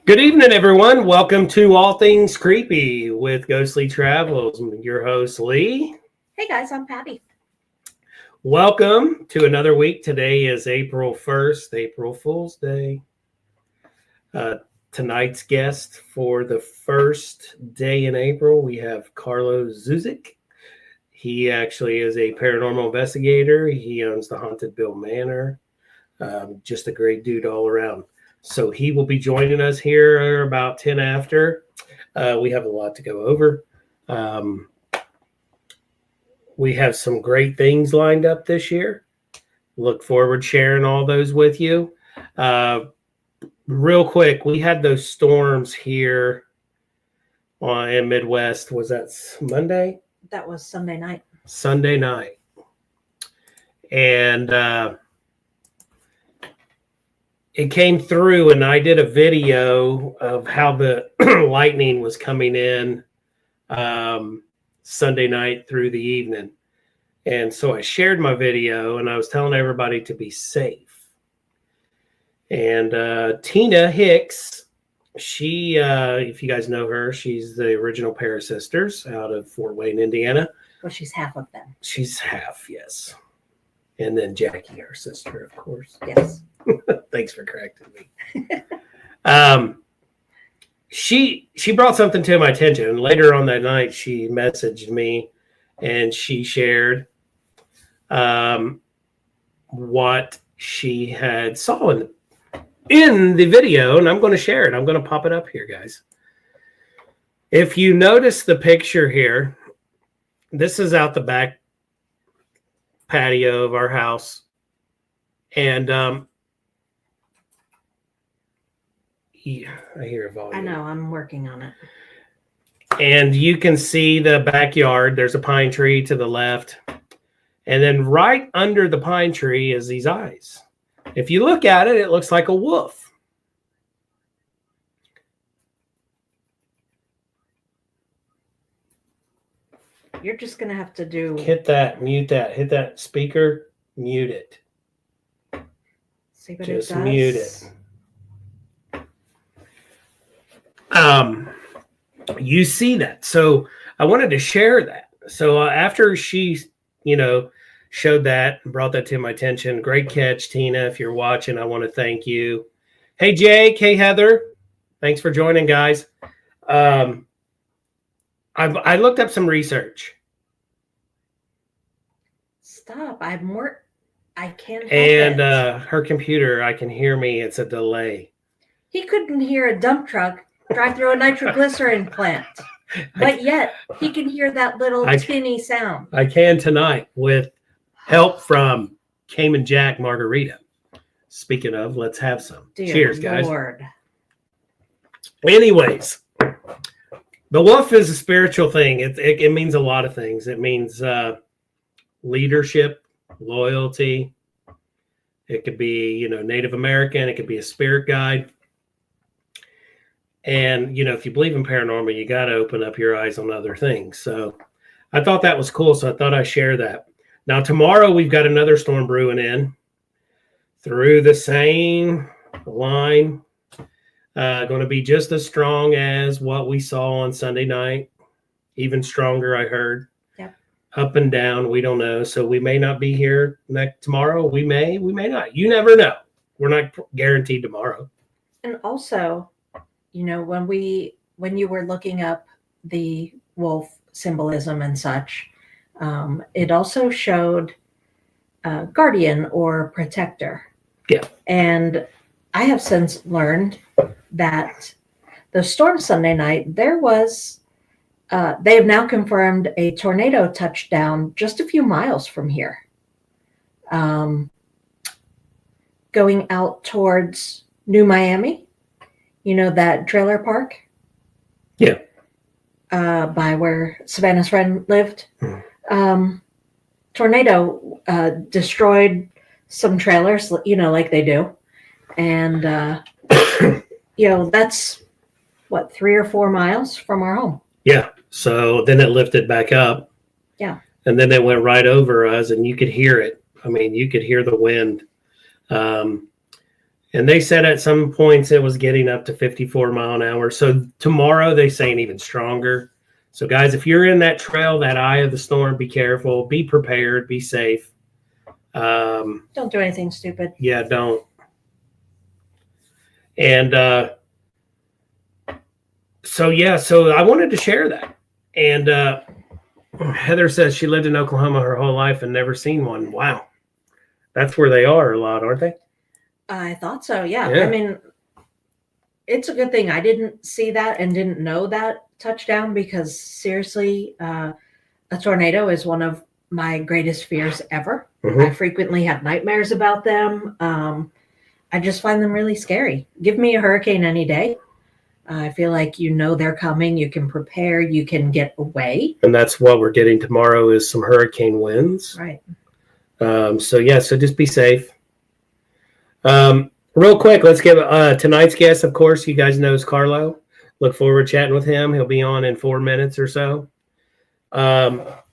Good evening, everyone. Welcome to All Things Creepy with Ghostly Travels. I'm your host, Lee. Hey guys, I'm Patty. Welcome to another week. Today is April 1st, April Fool's Day. Tonight's guest for the first day in April, we have Karlo Zuzic. He actually is a paranormal investigator. He owns the Haunted Bill Manor. Just a great dude all around. So he will be joining us here about 10 after. We have a lot to go over. We have some great things lined up this year. Look forward sharing all those with you. Real quick, we had those storms here in Midwest. Was that Monday? That was Sunday night. Sunday night. And it came through, and I did a video of how the lightning was coming in Sunday night through the evening. And so I shared my video, and I was telling everybody to be safe. And Tina Hicks, she, if you guys know her, she's the original Pair of Sisters out of Fort Wayne, Indiana. Well, she's half of them. She's half, yes. And then Jackie, our sister, of course. Yes. Thanks for correcting me. She brought something to my attention. And later on that night, she messaged me and she shared what she had saw in the video, and I'm going to share it. I'm going to pop it up here, guys. If you notice the picture here, this is out the back patio of our house. And yeah, I hear a volume. I know, I'm working on it. And you can see the backyard. There's a pine tree to the left. And then right under the pine tree is these eyes. If you look at it, it looks like a wolf. You're just going to have to do... Hit that, mute that. Hit that speaker, mute it. See what just it does? Mute it. You see that. So I wanted to share that. So after she, showed that and brought that to my attention, great catch, Tina. If you're watching, I want to thank you. Hey, Jake. Hey, Heather. Thanks for joining, guys. I looked up some research. Stop. I can't help And it. Her computer, I can hear me. It's a delay. He couldn't hear a dump truck drive through a nitroglycerin plant. But yet, he can hear that little tinny sound. I can tonight with help from Cayman Jack Margarita. Speaking of, let's have some. Dear Cheers, guys. Lord. Anyways, the wolf is a spiritual thing. It means a lot of things. It means leadership, loyalty. It could be, Native American. It could be a spirit guide. And, if you believe in paranormal, you got to open up your eyes on other things. So I thought that was cool. So I thought I'd share that. Now, tomorrow we've got another storm brewing in through the same line. Going to be just as strong as what we saw on Sunday night. Even stronger, I heard. Yep. Up and down, we don't know. So we may not be here tomorrow. We may not. You never know. We're not guaranteed tomorrow. And also, when you were looking up the wolf symbolism and such, it also showed guardian or protector. Yeah. And I have since learned that the storm Sunday night, there was, they have now confirmed a tornado touchdown just a few miles from here. Going out towards New Miami, that trailer park? Yeah. By where Savannah's friend lived. Hmm. Tornado destroyed some trailers, like they do. And, that's, 3 or 4 miles from our home. Yeah. So then it lifted back up. Yeah. And then it went right over us, and you could hear it. I mean, you could hear the wind. And they said at some points it was getting up to 54 mile an hour. So tomorrow they saying even stronger. So guys, if you're in that trail, that eye of the storm, be careful, be prepared, be safe. Don't do anything stupid. Yeah, don't. And so I wanted to share that. And Heather says she lived in Oklahoma her whole life and never seen one. Wow. That's where they are a lot, aren't they? I thought so, yeah. I mean, it's a good thing I didn't see that and didn't know that touchdown, because seriously, a tornado is one of my greatest fears ever. Mm-hmm. I frequently have nightmares about them. I just find them really scary. Give me a hurricane any day. I feel like they're coming. You can prepare. You can get away. And that's what we're getting tomorrow is some hurricane winds. Right. So just be safe. Real quick, let's give tonight's guest, of course, you guys know is Karlo. Look forward to chatting with him. He'll be on in 4 minutes or so.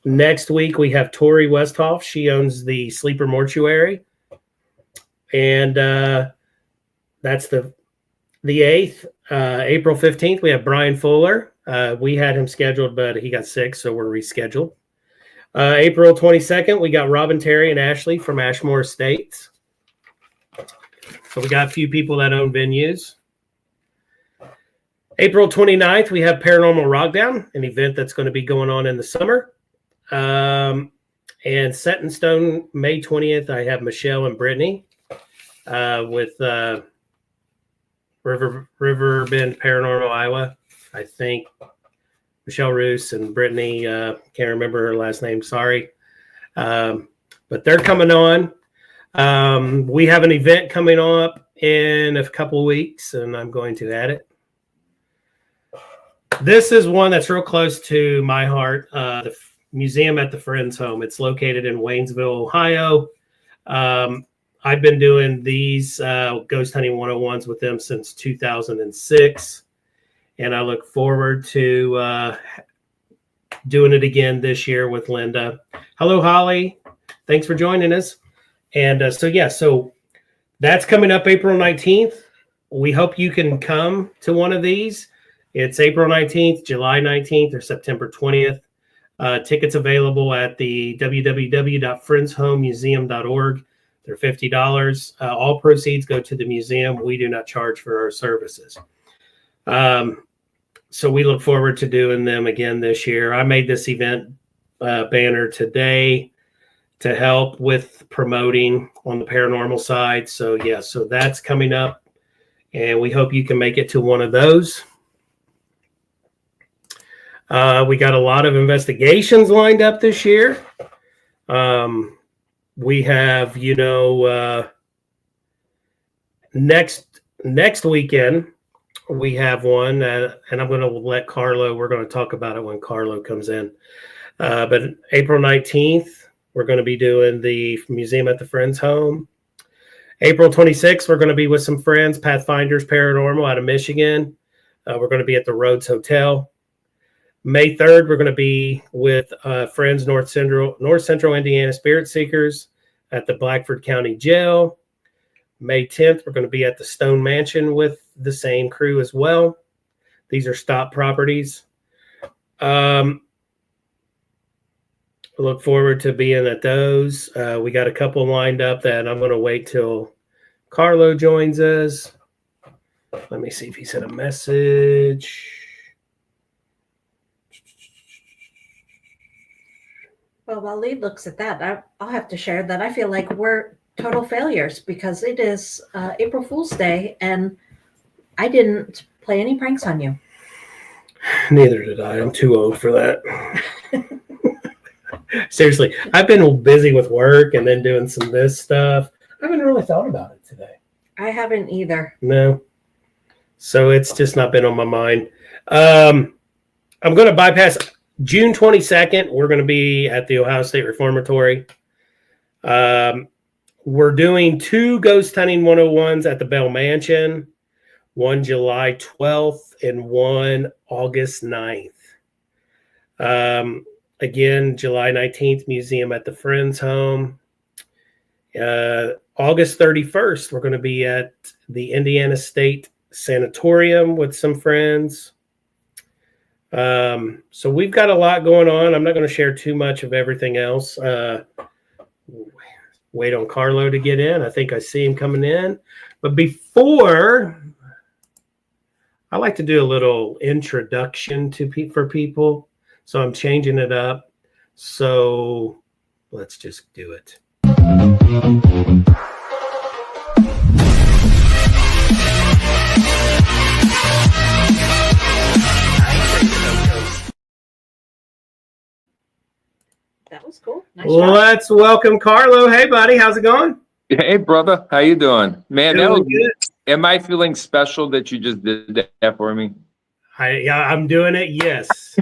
Next week, we have Tori Westhoff. She owns the Sleeper Mortuary. And that's the 8th. April 15th, we have Brian Fuller. We had him scheduled, but he got sick, so we're rescheduled. April 22nd, we got Robin, Terry, and Ashley from Ashmore Estates. So we got a few people that own venues. April 29th, we have Paranormal Rockdown, an event that's going to be going on in the summer. And set in stone, May 20th, I have Michelle and Brittany with Riverbend Paranormal Iowa. I think Michelle Roos and Brittany, can't remember her last name, sorry. But they're coming on. We have an event coming up in a couple of weeks, and I'm going to add it. This is one that's real close to my heart, the Museum at the Friend's Home. It's located in Waynesville, Ohio. I've been doing these Ghost Hunting 101s with them since 2006, and I look forward to doing it again this year with Linda. Hello, Holly. Thanks for joining us. And so that's coming up April 19th. We hope you can come to one of these. It's April 19th, July 19th, or September 20th. Tickets available at the www.friendshomemuseum.org. They're $50. All proceeds go to the museum. We do not charge for our services. So we look forward to doing them again this year. I made this event banner today to help with promoting on the paranormal side. So that's coming up, and we hope you can make it to one of those. We got a lot of investigations lined up this year. We have, next weekend, we have one, and I'm going to let Karlo, we're going to talk about it when Karlo comes in. But April 19th, we're going to be doing the Museum at the Friend's Home. April 26th, we're going to be with some friends, Pathfinders Paranormal out of Michigan. We're going to be at the Rhodes Hotel. May 3rd, we're going to be with friends, North Central Indiana Spirit Seekers at the Blackford County Jail. May 10th, we're going to be at the Stone Mansion with the same crew as well. These are stop properties. Look forward to being at those. We got a couple lined up that I'm going to wait till Karlo joins us. Let me see if he sent a message. Well, while Lee looks at that, I'll have to share that I feel like we're total failures because it is April Fool's Day and I didn't play any pranks on you. Neither did I. I'm too old for that. Seriously, I've been busy with work and then doing some of this stuff. I haven't really thought about it today. I haven't either. No. So it's just not been on my mind. I'm going to bypass June 22nd. We're going to be at the Ohio State Reformatory. We're doing 2 Ghost Hunting 101s at the Bell Mansion, one July 12th and one August 9th. Again, July 19th, Museum at the Friend's Home. August 31st, we're going to be at the Indiana State Sanatorium with some friends. So we've got a lot going on. I'm not going to share too much of everything else. Wait on Karlo to get in. I think I see him coming in. But before, I like to do a little introduction for people. So I'm changing it up. So let's just do it. That was cool. Nice Let's welcome Karlo. Hey, buddy. How's it going? Hey, brother. How you doing? Man, that was good. Am I feeling special that you just did that for me? I'm doing it, yes.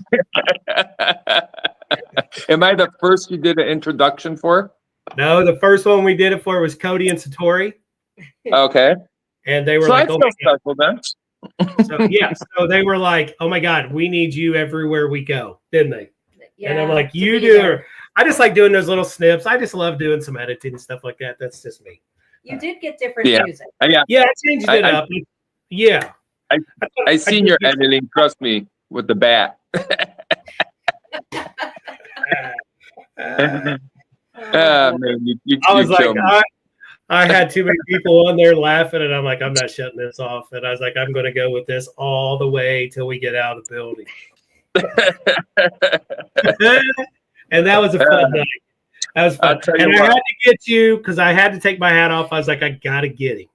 Am I the first you did an introduction for? No, the first one we did it for was Cody and Satori. Okay. And they were So like, I feel special then. So they were like, oh my God, we need you everywhere we go, didn't they? Yeah, and I'm like, you do. There. I just like doing those little snips. I just love doing some editing and stuff like that. That's just me. You did get different music. Yeah, I changed it up. Yeah. I seen your editing, trust me, with the bat. Man, I was like, I had too many people on there laughing, and I'm like, I'm not shutting this off. And I was like, I'm going to go with this all the way till we get out of the building. And that was a fun night. That was fun. And I had to get you because I had to take my hat off. I was like, I got to get him.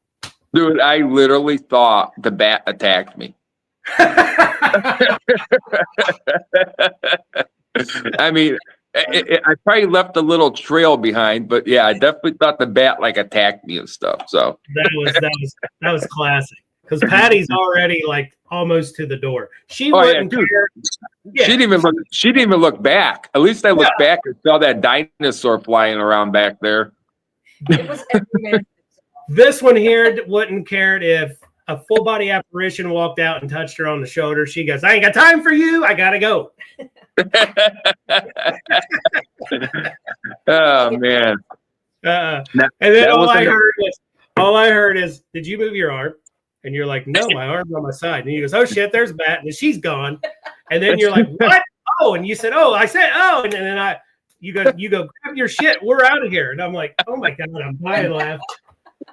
Dude, I literally thought the bat attacked me. I mean, I probably left a little trail behind, but yeah, I definitely thought the bat like attacked me and stuff. So that was classic because Patty's already like almost to the door. She wouldn't care. Yeah. She didn't even look back. At least I looked back and saw that dinosaur flying around back there. It was every This one here wouldn't care if a full body apparition walked out and touched her on the shoulder. She goes, I ain't got time for you. I got to go. Oh, man. And then all I heard is, did you move your arm? And you're like, no, my arm's on my side. And he goes, oh, shit, there's a bat. And she's gone. And then you're like, what? Oh, and you said, oh, I said, oh. And then you go, grab your shit. We're out of here. And I'm like, oh, my God, I'm dying laughing.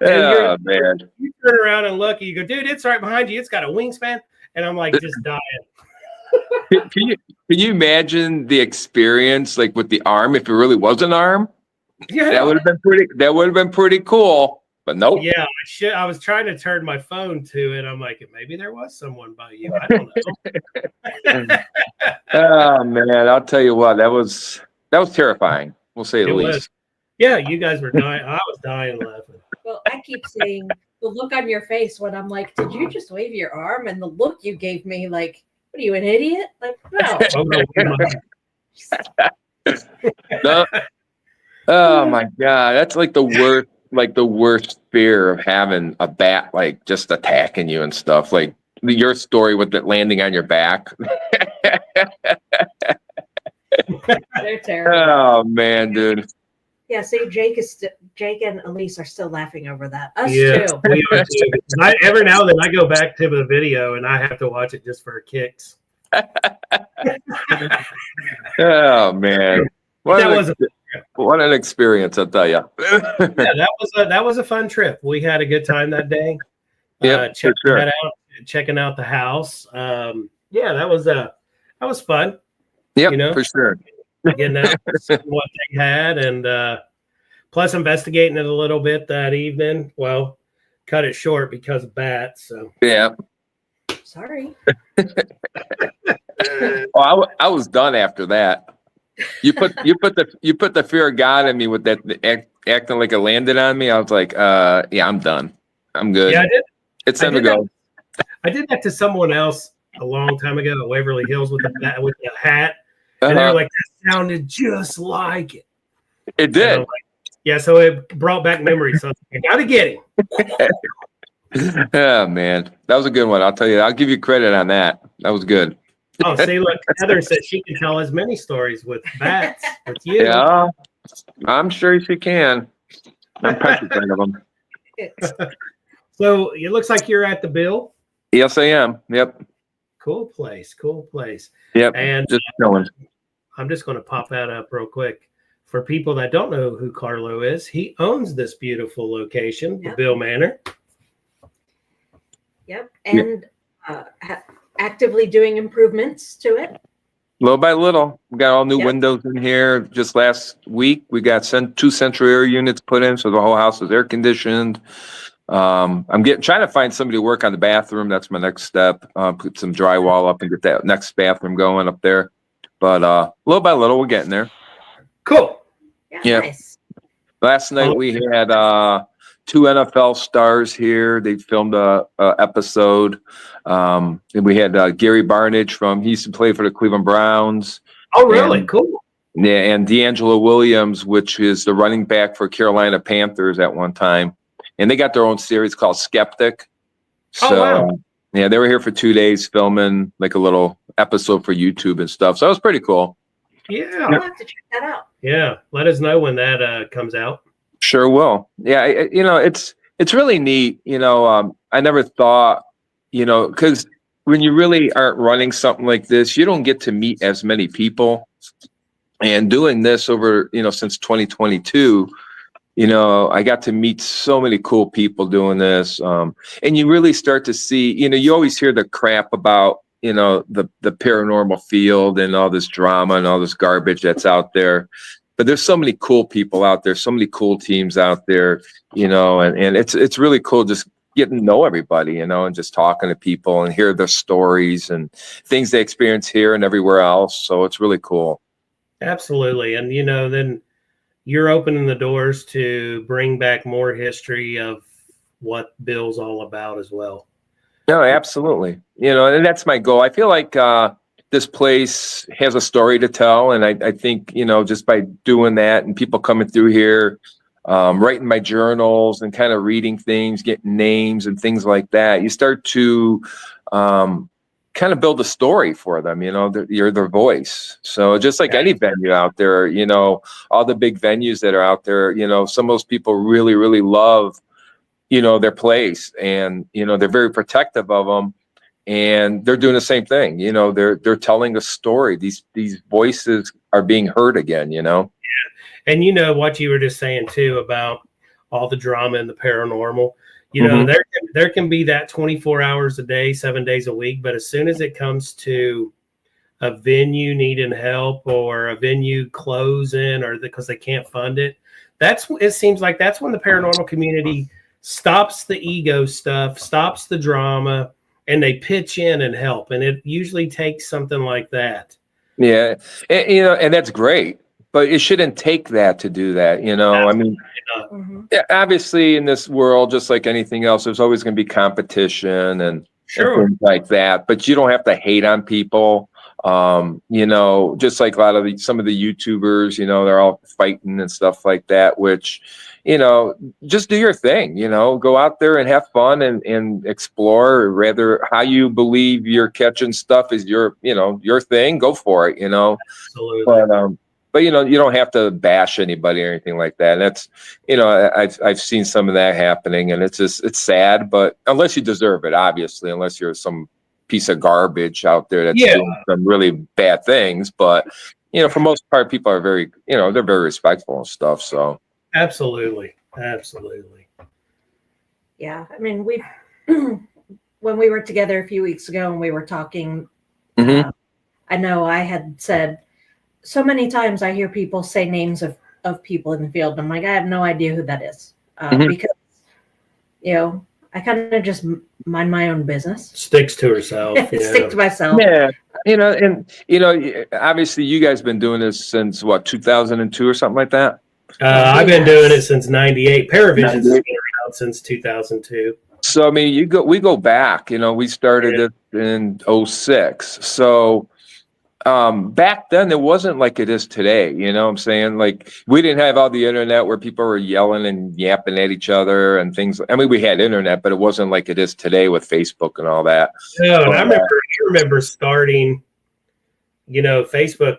Oh, man. You turn around and look, and you go, dude, it's right behind you. It's got a wingspan. And I'm like, just dying. Can you imagine the experience like with the arm if it really was an arm? Yeah. That would have been pretty cool. But nope. Yeah, I was trying to turn my phone to it. I'm like, maybe there was someone by you. I don't know. Oh man, I'll tell you what, that was terrifying. We'll say the least. Yeah, you guys were dying. I was dying laughing. Well, I keep seeing the look on your face when I'm like, did you just wave your arm? And the look you gave me, like, what are you, an idiot? Like, no. No. Oh my God, that's like the worst fear of having a bat like just attacking you and stuff. Like your story with it landing on your back. They're terrible. Oh man, dude. Yeah, see, Jake and Elise are still laughing over that. Us too. We are too. Every now and then I go back to the video and I have to watch it just for kicks. Oh man. What an experience, I'll tell you. Yeah, that was a fun trip. We had a good time that day. Yeah, checking out the house. Yeah, that was fun. Yeah, for sure. Getting out what they had, and plus investigating it a little bit that evening. Well, cut it short because of bats. So yeah. Sorry. Well, I was done after that. You put the fear of God in me with that acting like it landed on me. I was like, yeah, I'm done. I'm good. Yeah, I did. It's time to go. I did that to someone else a long time ago at Waverly Hills with the hat, and they were like, that sounded just like it. It did. Like, yeah, so it brought back memories. So I got to get him. Oh man, that was a good one. I'll tell you. I'll give you credit on that. That was good. Oh, see, look, Heather said she can tell as many stories with bats with you. Yeah, I'm sure she can. I'm petrified of them. So it looks like you're at the Bill. Yes, I am. Yep. Cool place. Cool place. Yep. And just going. I'm just going to pop that up real quick. For people that don't know who Karlo is, he owns this beautiful location, the Bill Manor. Yep. And actively doing improvements to it. Little by little, we got all new windows in here. Just last week, we got 2 central air units put in, so the whole house is air conditioned. I'm trying to find somebody to work on the bathroom. That's my next step. Put some drywall up and get that next bathroom going up there. But little by little, we're getting there. Cool. Yeah. Nice. Last night we had 2 NFL stars here. They filmed a episode. And we had Gary Barnidge he used to play for the Cleveland Browns. Oh, really? Cool. Yeah, and D'Angelo Williams, which is the running back for Carolina Panthers at one time. And they got their own series called Skeptic. So, wow. Yeah, they were here for 2 days filming like a little episode for YouTube and stuff. So it was pretty cool. Yeah. I'll have to check that out. Yeah. Let us know when that comes out. Sure will. Yeah. It's really neat. I never thought, because when you really aren't running something like this, you don't get to meet as many people. And doing this over, since 2022, I got to meet so many cool people doing this. And you really start to see, you always hear the crap about, the paranormal field and all this drama and all this garbage that's out there. But there's so many cool people out there, so many cool teams out there, and it's really cool just getting to know everybody, and just talking to people and hear their stories and things they experience here and everywhere else. So it's really cool. Absolutely. And, then you're opening the doors to bring back more history of what Bill's all about as well. No, absolutely. And that's my goal. I feel like this place has a story to tell. And I think, just by doing that and people coming through here, writing my journals and kind of reading things, getting names and things like that, you start to kind of build a story for them. You're their voice. So just like any venue out there, all the big venues that are out there, some of those people really, really love, their place, and, they're very protective of them, and they're doing the same thing. They're telling a story. These voices are being heard again, Yeah. And what you were just saying too about all the drama and the paranormal, there can be that 24 hours a day, 7 days a week. But as soon as it comes to a venue needing help or a venue closing or because they can't fund it, it seems like that's when the paranormal community stops the ego stuff, stops the drama, and they pitch in and help. And it usually takes something like that. Yeah. And that's great. But it shouldn't take that to do that, I mean, obviously in this world, just like anything else, there's always going to be competition and things like that. But you don't have to hate on people. Just like some of the YouTubers, they're all fighting and stuff like that, which, just do your thing, go out there and have fun and explore. Rather, how you believe you're catching stuff is your thing. Go for it, Absolutely. But you don't have to bash anybody or anything like that. And that's, I've seen some of that happening, and it's sad. But unless you deserve it, obviously, unless you're some piece of garbage out there that's doing some really bad things. But for most part, people are very, they're very respectful and stuff. So absolutely. Yeah, I mean, when we were together a few weeks ago and we were talking, I know I had said, so many times I hear people say names of people in the field. And I'm like, I have no idea who that is. Because, I kind of just mind my own business. Sticks to herself. Stick to myself. Yeah. Obviously you guys been doing this since 2002 or something like that? I've been doing it since 98. Paravision's been around since 2002. So, I mean, we go back, we started it in 06. So, back then it wasn't like it is today, what I'm saying? Like, we didn't have all the internet where people were yelling and yapping at each other and things. I mean, we had internet, but it wasn't like it is today with Facebook and all that. No, and I remember starting, Facebook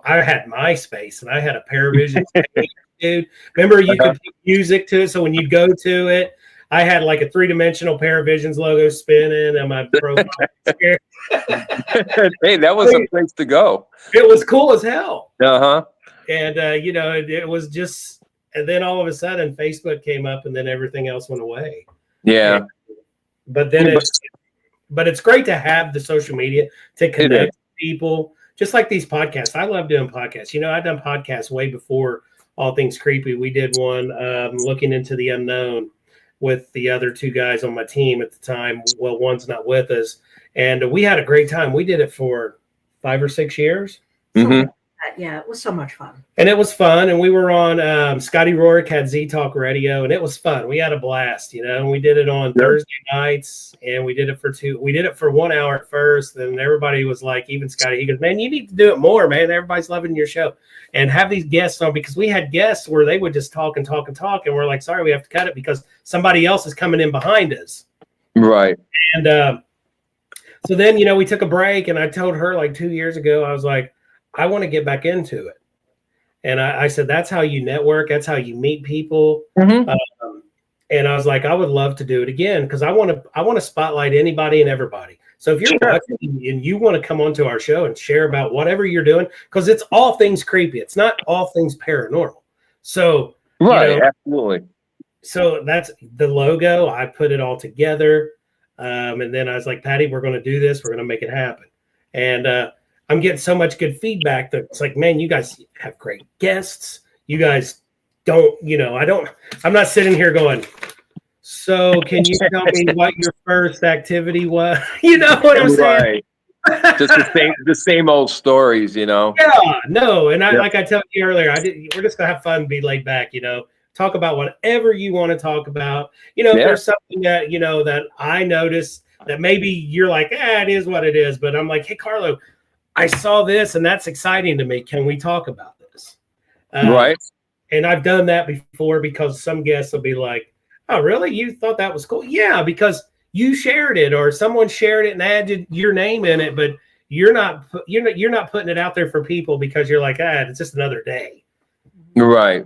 I had MySpace and I had a Paravision page. dude. Remember, you could put music to it, so when you go to it, I had like a 3-dimensional Paravisions logo spinning and my profile. Hey, that was a place to go. It was cool as hell. Uh-huh. And it was just, and then all of a sudden Facebook came up and then everything else went away. Yeah. But then but it's great to have the social media to connect people, just like these podcasts. I love doing podcasts. I've done podcasts way before All Things Creepy. We did one looking into the unknown with the other 2 guys on my team at the time. Well, one's not with us. And we had a great time. We did it for 5 or 6 years. Mm-hmm. Yeah, it was so much fun. And it was fun. And we were on Scotty Rourke had Z Talk Radio, and it was fun. We had a blast, and we did it on Thursday nights, and we did it for 1 hour at first. And everybody was like, even Scotty, he goes, man, you need to do it more, man. Everybody's loving your show. And have these guests on, because we had guests where they would just talk and talk and talk. And we're like, sorry, we have to cut it because somebody else is coming in behind us. Right. And so then, we took a break, and I told her like 2 years ago, I was like, I want to get back into it. And I said, that's how you network. That's how you meet people. Mm-hmm. And I was like, I would love to do it again because I want to spotlight anybody and everybody. So if you're watching and you want to come onto our show and share about whatever you're doing, because it's all things creepy. It's not all things paranormal. So, absolutely. So that's the logo. I put it all together. And then I was like, Patty, we're going to do this. We're going to make it happen. And I'm getting so much good feedback that it's like, man, you guys have great guests. You guys don't, I'm not sitting here going, so can you tell me what your first activity was? You know what I'm saying? Right. Just the same old stories, Yeah, no. And like I told you earlier, we're just going to have fun and be laid back, talk about whatever you want to talk about. If there's something that, that I notice that maybe you're like, it is what it is. But I'm like, hey, Karlo, I saw this and that's exciting to me. Can we talk about this? Right. And I've done that before because some guests will be like, oh, really? You thought that was cool? Yeah, because you shared it or someone shared it and added your name in it, but you're not putting it out there for people because you're like, it's just another day. Right.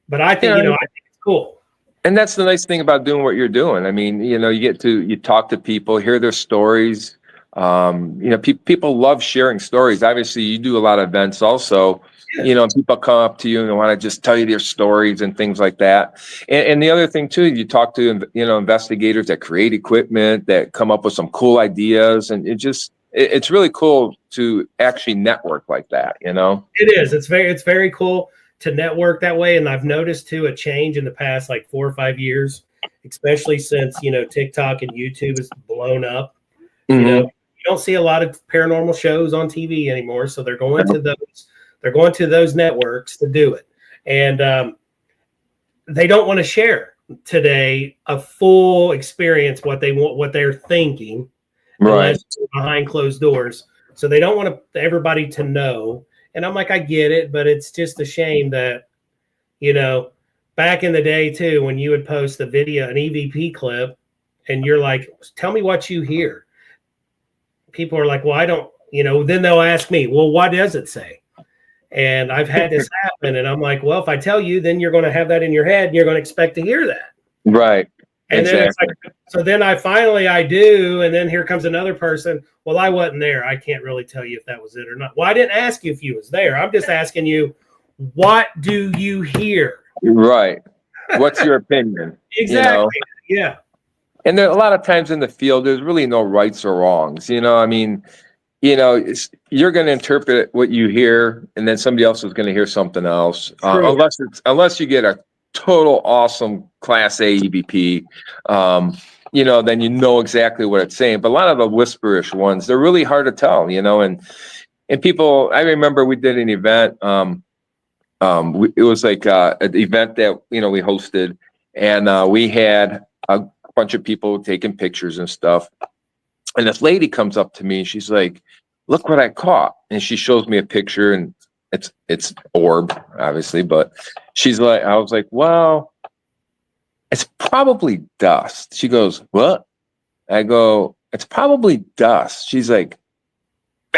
But I think, I think it's cool. And that's the nice thing about doing what you're doing. I mean, you talk to people, hear their stories. People love sharing stories. Obviously, you do a lot of events also. People come up to you and they want to just tell you their stories and things like that. And the other thing too, you talk to investigators that create equipment that come up with some cool ideas, and it's really cool to actually network like that. It is. It's very cool to network that way. And I've noticed too a change in the past like 4 or 5 years, especially since TikTok and YouTube has blown up. Mm-hmm. You don't see a lot of paranormal shows on TV anymore, so they're going to those. They're going to those networks to do it, and they don't want to share today a full experience what they want, what they're thinking, unless it's behind closed doors. So they don't want everybody to know. And I'm like, I get it, but it's just a shame that back in the day too, when you would post a video, an EVP clip, and you're like, tell me what you hear. People are like, well, I don't, then they'll ask me, well, what does it say? And I've had this happen. And I'm like, well, if I tell you, then you're going to have that in your head and you're going to expect to hear that. Right. And exactly. then it's like, so then I do. And then here comes another person. Well, I wasn't there. I can't really tell you if that was it or not. Well, I didn't ask you if you was there. I'm just asking you, what do you hear? Right. What's your opinion? Exactly. Yeah. And there, a lot of times in the field, there's really no rights or wrongs. You're going to interpret what you hear, and then somebody else is going to hear something else. Unless you get a total awesome Class A EVP, then you know exactly what it's saying. But a lot of the whisperish ones, they're really hard to tell. And people. I remember we did an event. It was like an event that we hosted, and we had a bunch of people taking pictures and stuff. And this lady comes up to me and she's like, look what I caught. And she shows me a picture, and it's orb, obviously, but she's like, I was like, well, it's probably dust. She goes, what? I go, it's probably dust. She's like,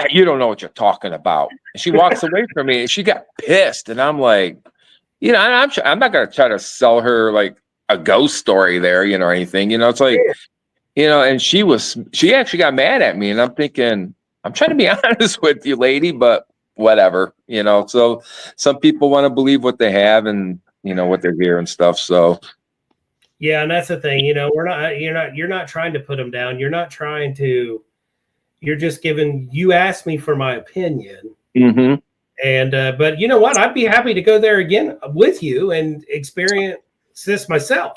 you don't know what you're talking about. And she walks away from me and she got pissed. And I'm like, I'm not going to try to sell her like a ghost story there, or anything, it's like, and she actually got mad at me, and I'm thinking, I'm trying to be honest with you, lady, but whatever, so some people want to believe what they have and, what they hear and stuff. So. Yeah. And that's the thing, you're not trying to put them down. You're not trying to, you're just you asked me for my opinion. Mm-hmm. And, but you know what, I'd be happy to go there again with you and experience this myself.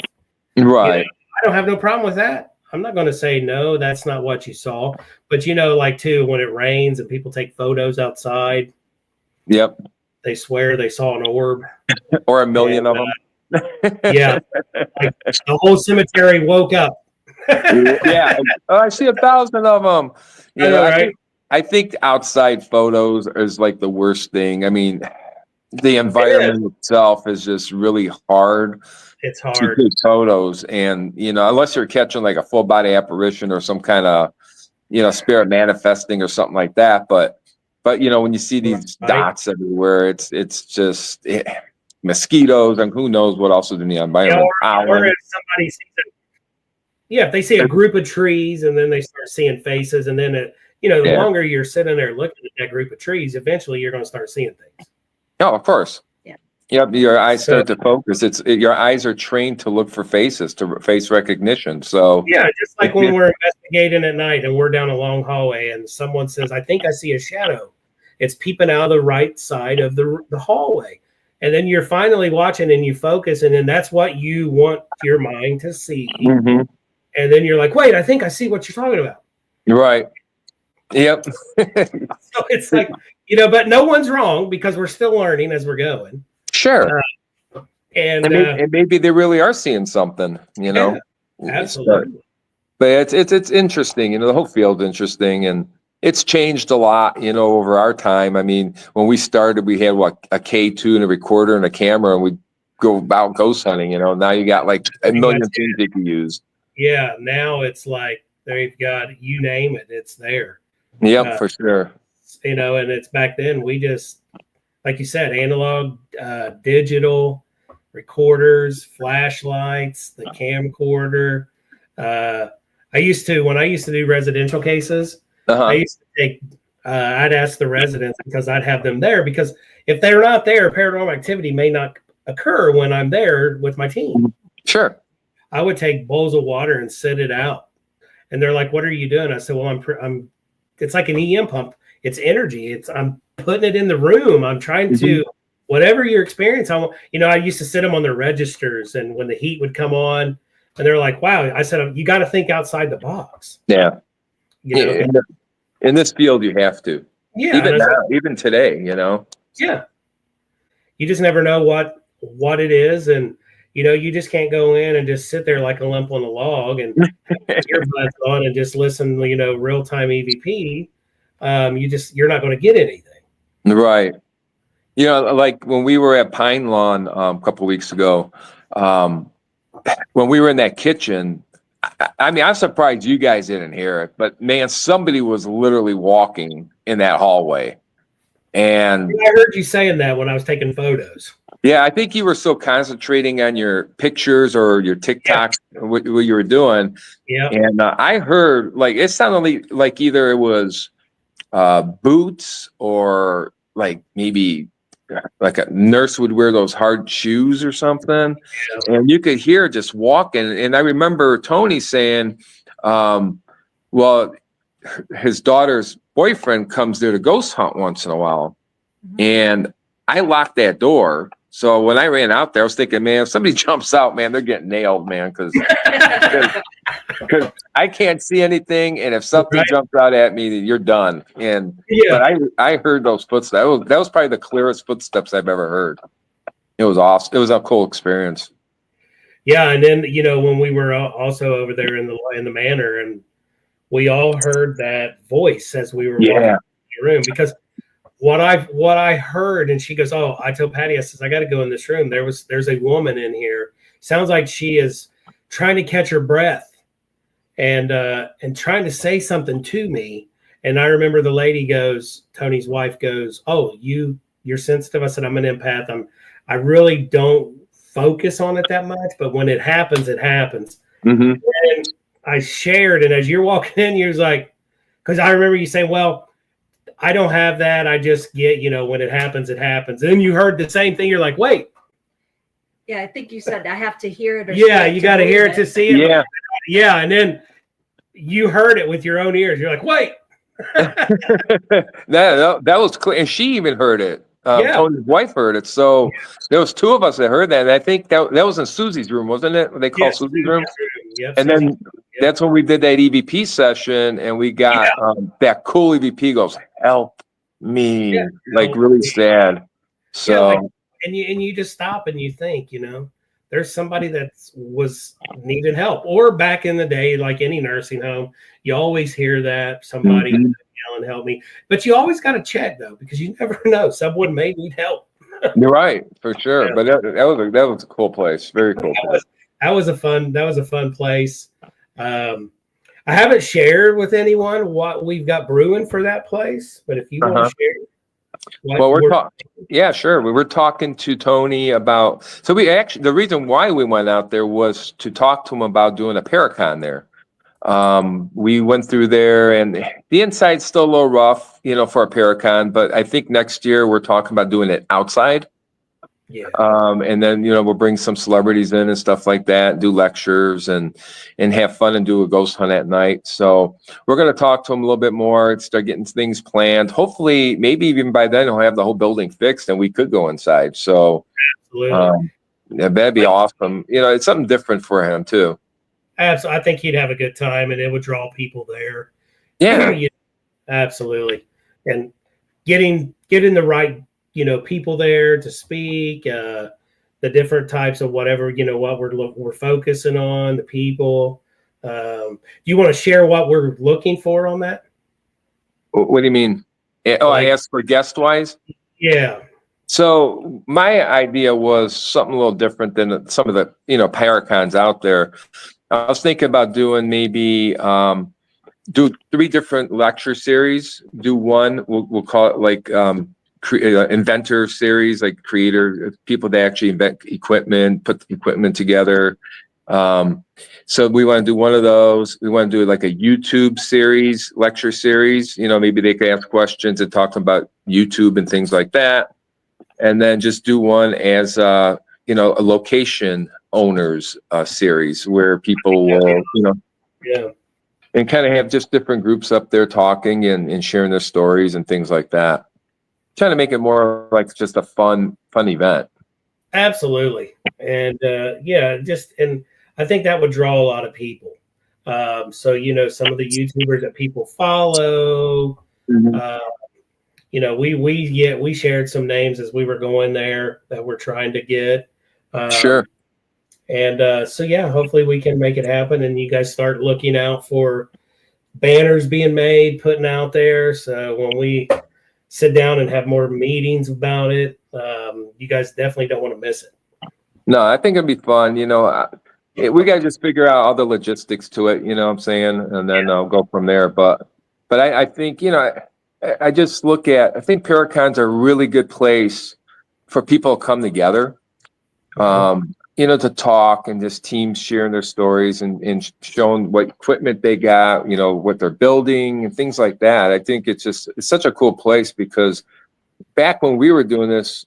Right. I don't have no problem with that. I'm not going to say, no, that's not what you saw. But, like, too, when it rains and people take photos outside. Yep. They swear they saw an orb. Or a million of them. Yeah. Like, the whole cemetery woke up. Yeah. Oh, I see 1,000 of them. Right? I think outside photos is like the worst thing. I mean, the environment itself is just really hard. It's hard to take photos, and unless you're catching like a full body apparition or some kind of spirit manifesting or something like that. But when you see these dots everywhere, it's just mosquitoes and who knows what else is in the environment. Or if somebody sees it. Yeah, if they see a group of trees and then they start seeing faces, and then the longer you're sitting there looking at that group of trees, eventually you're going to start seeing things. Oh, of course. Yep, your eyes start to focus. Your eyes are trained to look for faces, to face recognition. So yeah, just like when we're investigating at night and we're down a long hallway and someone says, "I think I see a shadow." It's peeping out of the right side of the hallway, and then you're finally watching and you focus, and then that's what you want your mind to see. Mm-hmm. And then you're like, "Wait, I think I see what you're talking about." Right. Yep. So it's like but no one's wrong because we're still learning as we're going. Sure. And maybe they really are seeing something, Yeah, absolutely. But it's interesting, the whole field's interesting, and it's changed a lot, over our time. I mean, when we started, we had a K2 and a recorder and a camera, and we'd go about ghost hunting, Now you got like a million things you can use. Yeah, now it's like they've got, you name it, it's there. Yep, for sure. And it's back then we just, like you said, analog, digital, recorders, flashlights, the camcorder. When I used to do residential cases, I used to take, I'd ask the residents because I'd have them there, because if they're not there, paranormal activity may not occur when I'm there with my team. Sure. I would take bowls of water and sit it out. And they're like, "What are you doing?" I said, "Well, I'm it's like an EM pump. It's energy. I'm putting it in the room. I'm trying to, whatever your experience." I used to sit them on their registers, and when the heat would come on, and they're like, "Wow." I said, "You got to think outside the box." Yeah. In this field, you have to. Yeah. Even today, Yeah. You just never know what it is, and you just can't go in and just sit there like a lump on a log and put your earbuds on and just listen, real time EVP. You're not going to get anything. Right. Like when we were at Pine Lawn a couple of weeks ago, when we were in that kitchen, I mean, I'm surprised you guys didn't hear it, but man, somebody was literally walking in that hallway. And I heard you saying that when I was taking photos. Yeah, I think you were so concentrating on your pictures or your TikTok, what you were doing. Yeah. And I heard, it sounded like either it was boots or like maybe like a nurse would wear those hard shoes or something. Yeah. And you could hear just walking. And I remember Tony saying, well, his daughter's boyfriend comes there to ghost hunt once in a while. Mm-hmm. And I locked that door. So when I ran out there, I was thinking, man, if somebody jumps out, man, they're getting nailed, man, because I can't see anything, and if something jumps out at me, you're done. But I heard those footsteps. That was probably the clearest footsteps I've ever heard. It was awesome. It was a cool experience. Yeah, and then when we were also over there in the manor, and we all heard that voice as we were walking in the room, because what I heard, and she goes, "Oh," I told Patty, I says, "I got to go in this room. There's a woman in here. Sounds like she is trying to catch her breath and trying to say something to me." And I remember the lady goes, Tony's wife goes, "Oh, you're sensitive." I said, "I'm an empath. I really don't focus on it that much, but when it happens, it happens. Mm-hmm. And I shared, and as you're walking in, you're like, because I remember you saying, well, I don't have that. I just get, when it happens, it happens. And then you heard the same thing. You're like, wait. Yeah, I think you said I have to hear it. Or yeah, you got to hear it to see it. Yeah. Yeah, and then you heard it with your own ears. You're like, wait. that was clear. And she even heard it. Tony's wife heard it. So there was two of us that heard that. And I think that was in Susie's room, wasn't it? What they call Susie's room? Yep, and then that's when we did that EVP session, and we got that cool EVP goes, help me, really sad. So and you just stop and you think, there's somebody that was needing help. Or back in the day, like any nursing home, you always hear that somebody yelling, help me. But you always got to check though, because you never know. Someone may need help. You're right, for sure. Yeah. But that was a cool place. Very cool place. That was a fun place. I haven't shared with anyone what we've got brewing for that place, but if you want to share. Well, we're talking. Yeah, sure. We were talking to Tony about. So the reason why we went out there was to talk to him about doing a Paracon there. We went through there, and the inside's still a little rough, for a Paracon. But I think next year we're talking about doing it outside. Yeah. And then we'll bring some celebrities in and stuff like that, do lectures and have fun and do a ghost hunt at night. So we're going to talk to him a little bit more, start getting things planned. Hopefully, maybe even by then he'll have the whole building fixed and we could go inside. So that'd be awesome. It's something different for him too. Absolutely, I think he'd have a good time, and it would draw people there. Yeah, absolutely, and getting the right. People there to speak, the different types of whatever, what we're focusing on, the people. Do you want to share what we're looking for on that? What do you mean? Oh, I asked for guest wise? Yeah. So my idea was something a little different than some of the, Paracons out there. I was thinking about doing maybe, do 3 different lecture series. Do one, we'll call it like, inventor series, like creator people that actually invent equipment, put the equipment together. So we want to do one of those. We want to do like a YouTube series, lecture series. Maybe they can ask questions and talk about YouTube and things like that. And then just do one as a location owners series where people will, and kind of have just different groups up there talking and sharing their stories and things like that. Trying to make it more like just a fun event. Absolutely. And and I think that would draw a lot of people. So, some of the YouTubers that people follow, we shared some names as we were going there that we're trying to get. Sure. And hopefully we can make it happen, and you guys start looking out for banners being made, putting out there. So when we sit down and have more meetings about it, you guys definitely don't want to miss it. No, I think it'd be fun. We got to just figure out all the logistics to it, what I'm saying, and then I'll go from there. But I think, I just look at, I think Paracons are a really good place for people to come together, to talk and just teams sharing their stories and showing what equipment they got, what they're building and things like that. I think it's such a cool place because back when we were doing this,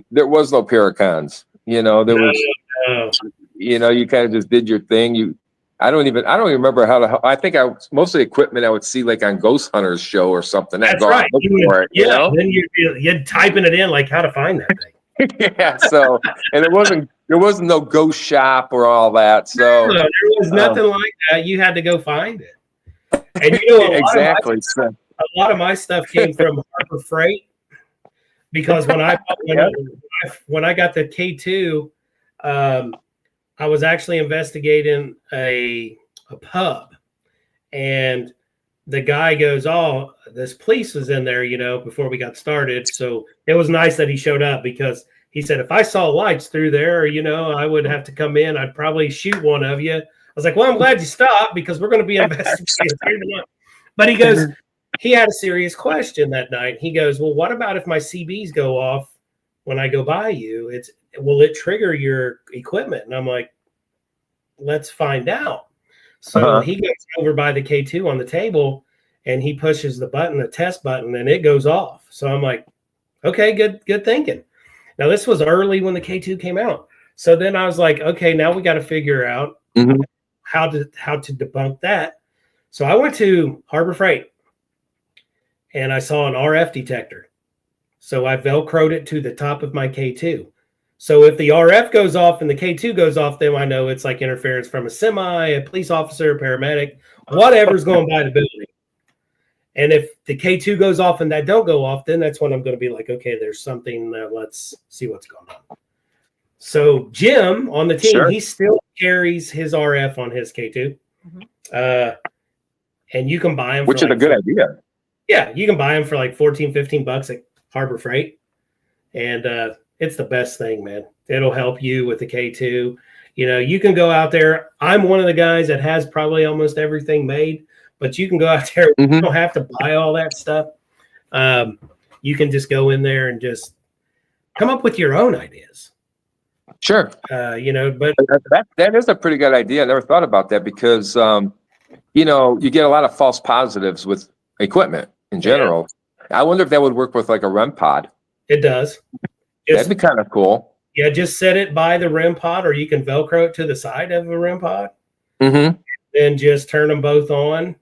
there was no Paracons, there was, you kind of just did your thing. I don't even remember I think most of the equipment I would see like on Ghost Hunters show or something. That's right. Then you'd typing it in like how to find that thing. Yeah. So, and there wasn't no ghost shop or all that. So there was nothing like that. You had to go find it. And exactly. A lot of my stuff came from Harbor Freight because when I got the K2, I was actually investigating a pub, and the guy goes, "Oh, this police was in there, before we got started." So it was nice that he showed up because he said, if I saw lights through there, I would have to come in. I'd probably shoot one of you. I was like, well, I'm glad you stopped because we're going to be investigating. But he goes, he had a serious question that night. He goes, well, what about if my CBs go off when I go by you? will it trigger your equipment? And I'm like, let's find out. So he goes over by the K2 on the table and he pushes the button, the test button, and it goes off. So I'm like, okay, good thinking. Now this was early when the K2 came out. So then I was like, okay, now we got to figure out how to debunk that. So I went to Harbor Freight and I saw an RF detector. So I Velcroed it to the top of my K2. So if the RF goes off and the K2 goes off, then I know it's like interference from a semi, a police officer, a paramedic, whatever's going by the building. And if the K2 goes off and that don't go off, then that's when I'm going to be like, okay, there's something, let's see what's going on. So Jim on the team, he still carries his RF on his K2. And you can buy them. Which is a good idea. Yeah, you can buy them for like $14-15 at Harbor Freight. And it's the best thing, man. It'll help you with the K2. You know, you can go out there. I'm one of the guys that has probably almost everything made, but you can go out there. You don't have to buy all that stuff. You can just go in there and just come up with your own ideas. Sure. You know, but that is a pretty good idea. I never thought about that because, you know, you get a lot of false positives with equipment in general. Yeah. I wonder if that would work with like a REM pod. It does. That'd be kind of cool. Yeah, just set it by the REM pod, or you can Velcro it to the side of a REM pod. Then just turn them both on.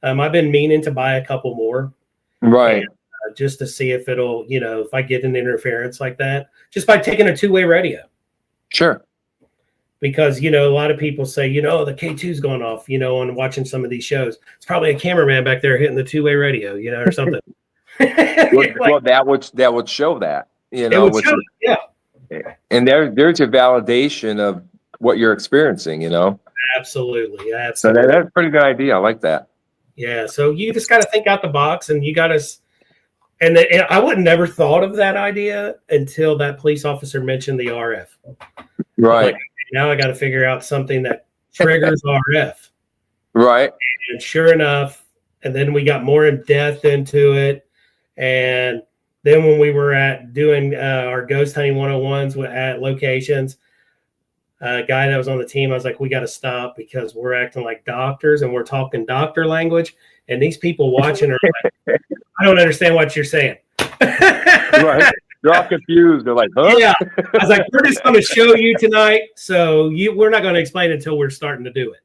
I've been meaning to buy a couple more. Right. And, just to see if it'll, you know, if I get an interference like that, just by taking a two-way radio. Sure. Because, you know, a lot of people say, you know, the K2's going off, you know, on watching some of these shows. It's probably a cameraman back there hitting the two-way radio, you know, or something. Well, that would show that, you know, and there's a validation of what you're experiencing, you know. Absolutely. So that's a pretty good idea. I like that. Yeah. So you just got to think out the box, and you got to. And I would never thought of that idea until that police officer mentioned the RF. Right. Like, now I got to figure out something that triggers RF. Right. And sure enough, and then we got more in depth into it. And then when we were doing our ghost hunting 101s at locations, a guy that was on the team, I was like, we got to stop because we're acting like doctors and we're talking doctor language. And these people watching are like, I don't understand what you're saying. Right. They're all confused. They're like, huh? Yeah. I was like, we're just going to show you tonight. So we're not going to explain until we're starting to do it.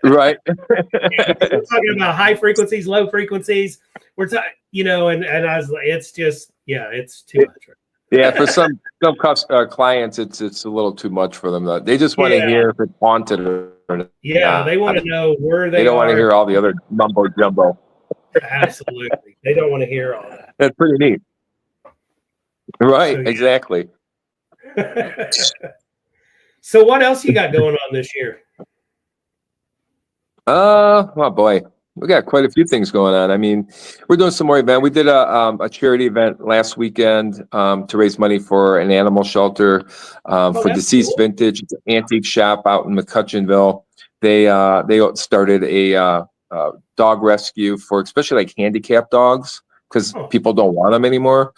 Right. We're talking about high frequencies, low frequencies. We're talking, you know, and I was like, it's just, it's too much. Yeah, for some clients, it's a little too much for them. Though. They just want to hear if it's haunted or not. Yeah, they want to know where they don't want to hear all the other mumbo jumbo. Absolutely, they don't want to hear all that. That's pretty neat. Right, so, exactly. So, what else you got going on this year? Oh boy. We got quite a few things going on. I mean, we're doing some more event. We did a charity event last weekend to raise money for an animal shelter for Deceased Vintage. It's an antique shop out in McCutcheonville. They started a dog rescue for especially like handicapped dogs because people don't want them anymore.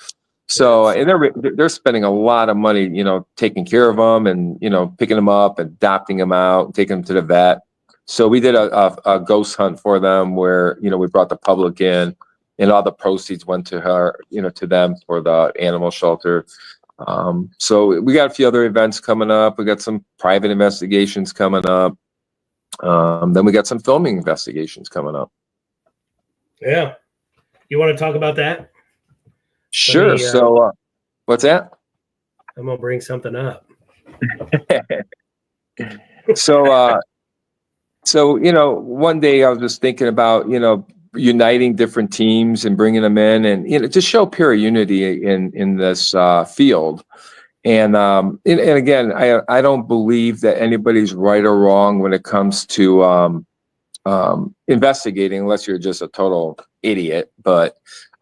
So and they're spending a lot of money, you know, taking care of them and you know picking them up, adopting them out, taking them to the vet. So we did a ghost hunt for them where, you know, we brought the public in and all the proceeds went to her, you know, to them for the animal shelter. So we got a few other events coming up. We got some private investigations coming up. Then we got some filming investigations coming up. Yeah. You want to talk about that? Sure. So what's that? I'm going to bring something up. So, you know, one day I was just thinking about, you know, uniting different teams and bringing them in and, you know, just show pure unity in this field. And again, I don't believe that anybody's right or wrong when it comes to investigating, unless you're just a total idiot. But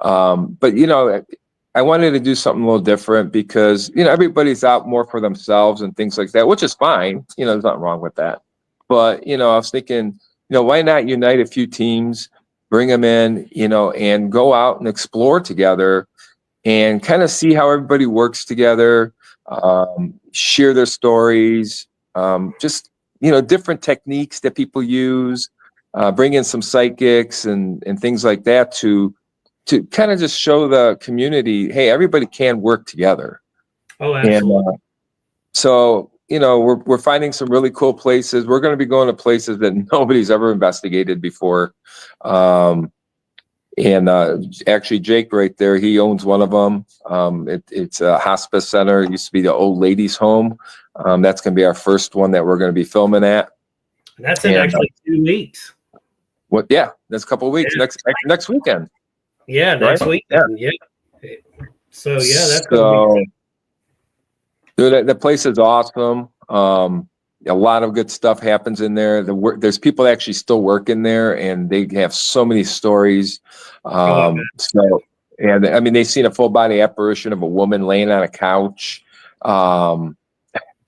you know, I wanted to do something a little different because, you know, everybody's out more for themselves and things like that, which is fine. You know, there's nothing wrong with that. But, you know, I was thinking, you know, why not unite a few teams, bring them in, you know, and go out and explore together and kind of see how everybody works together. share their stories, just, different techniques that people use, bring in some psychics and things like that to kind of just show the community, hey, everybody can work together. Oh, absolutely. And so, we're finding some really cool places. We're going to be going to places that nobody's ever investigated before. And actually, Jake right there, he owns one of them. It's a hospice center. It used to be the old ladies' home. That's going to be our first one that we're going to be filming at. That's in actually 2 weeks. What? Yeah, that's a couple of weeks. Next weekend. Yeah, next weekend. Yeah. So yeah, that's so. Dude, the place is awesome. A lot of good stuff happens in there. There's people actually still working there, and they have so many stories. So, and I mean, they've seen a full body apparition of a woman laying on a couch.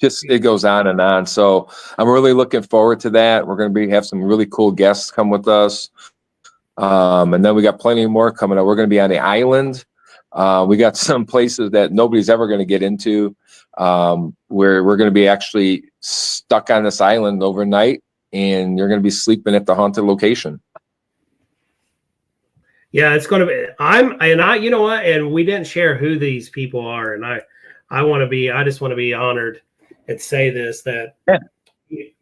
Just it goes on and on. So I'm really looking forward to that. We're going to have some really cool guests come with us. And then we got plenty more coming up. We're going to be on the island. We got some places that nobody's ever going to get into, where we're going to be actually stuck on this island overnight, and you're going to be sleeping at the haunted location. Yeah, it's going to be. You know what? And we didn't share who these people are, and I just want to be honored and say this, that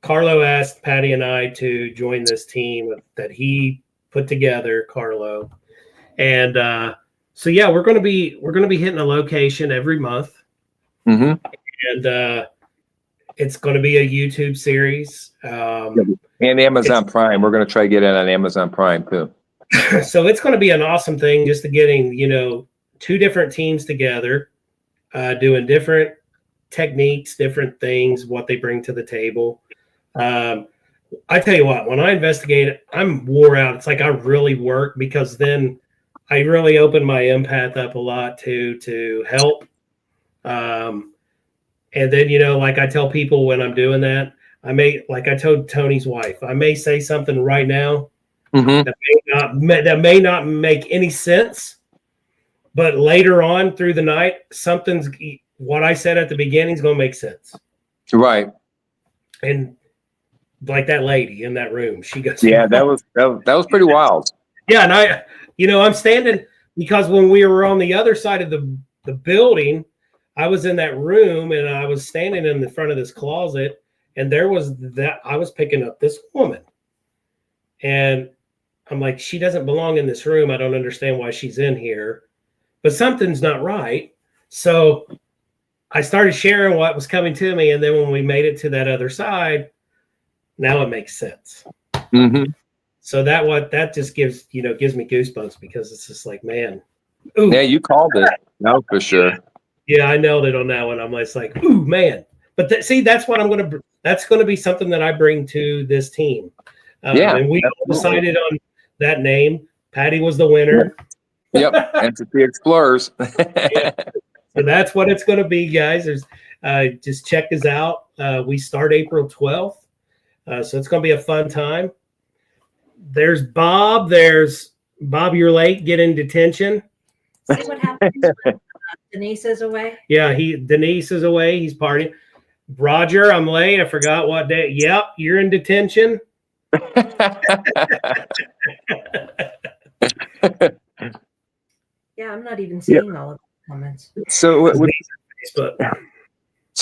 Karlo asked Patty and I to join this team that he put together, Karlo, and so yeah, we're going to be hitting a location every month, and it's going to be a YouTube series, and Amazon Prime. We're going to try to get it on Amazon Prime too. So it's going to be an awesome thing, just to getting 2 different teams together, doing different techniques, different things, what they bring to the table. I tell you what, when I investigate, I'm wore out. It's like I really work, because then I really open my empath up a lot to help. And then, like I tell people when I'm doing that, like I told Tony's wife, I may say something right now that may not make any sense, but later on through the night, what I said at the beginning is going to make sense. Right. And like that lady in that room, she goes, yeah, that was pretty wild. Yeah. And I'm standing, because when we were on the other side of the building, I was in that room, and I was standing in the front of this closet, and I was picking up this woman, and I'm like, she doesn't belong in this room. I don't understand why she's in here, but something's not right. So I started sharing what was coming to me. And then when we made it to that other side, now it makes sense. So that just gives me goosebumps, because it's just like, man. Ooh. Yeah, you called it. No, for sure. Yeah, I nailed it on that one. I'm just like, ooh, man. But that's what that's going to be something that I bring to this team. And we decided on that name. Patty was the winner. Yep, Entity Explorers. Yeah. So that's what it's going to be, guys. Just check us out. We start April 12th. So it's going to be a fun time. There's Bob. You're late. Get in detention. See what happens when Denise is away? Yeah, Denise is away. He's partying. Roger, I'm late. I forgot what day. Yep, you're in detention. Yeah, I'm not even seeing all of the comments. So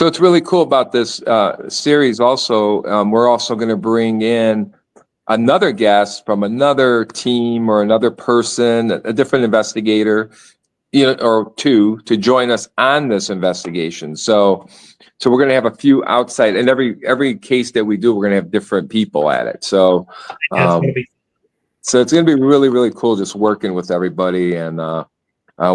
it's really cool about this series. Also, we're also going to bring in another guest from another team or another person, a different investigator, or two, to join us on this investigation. So we're going to have a few outside, and every case that we do, we're going to have different people at it. So, so it's going to be really, really cool just working with everybody. And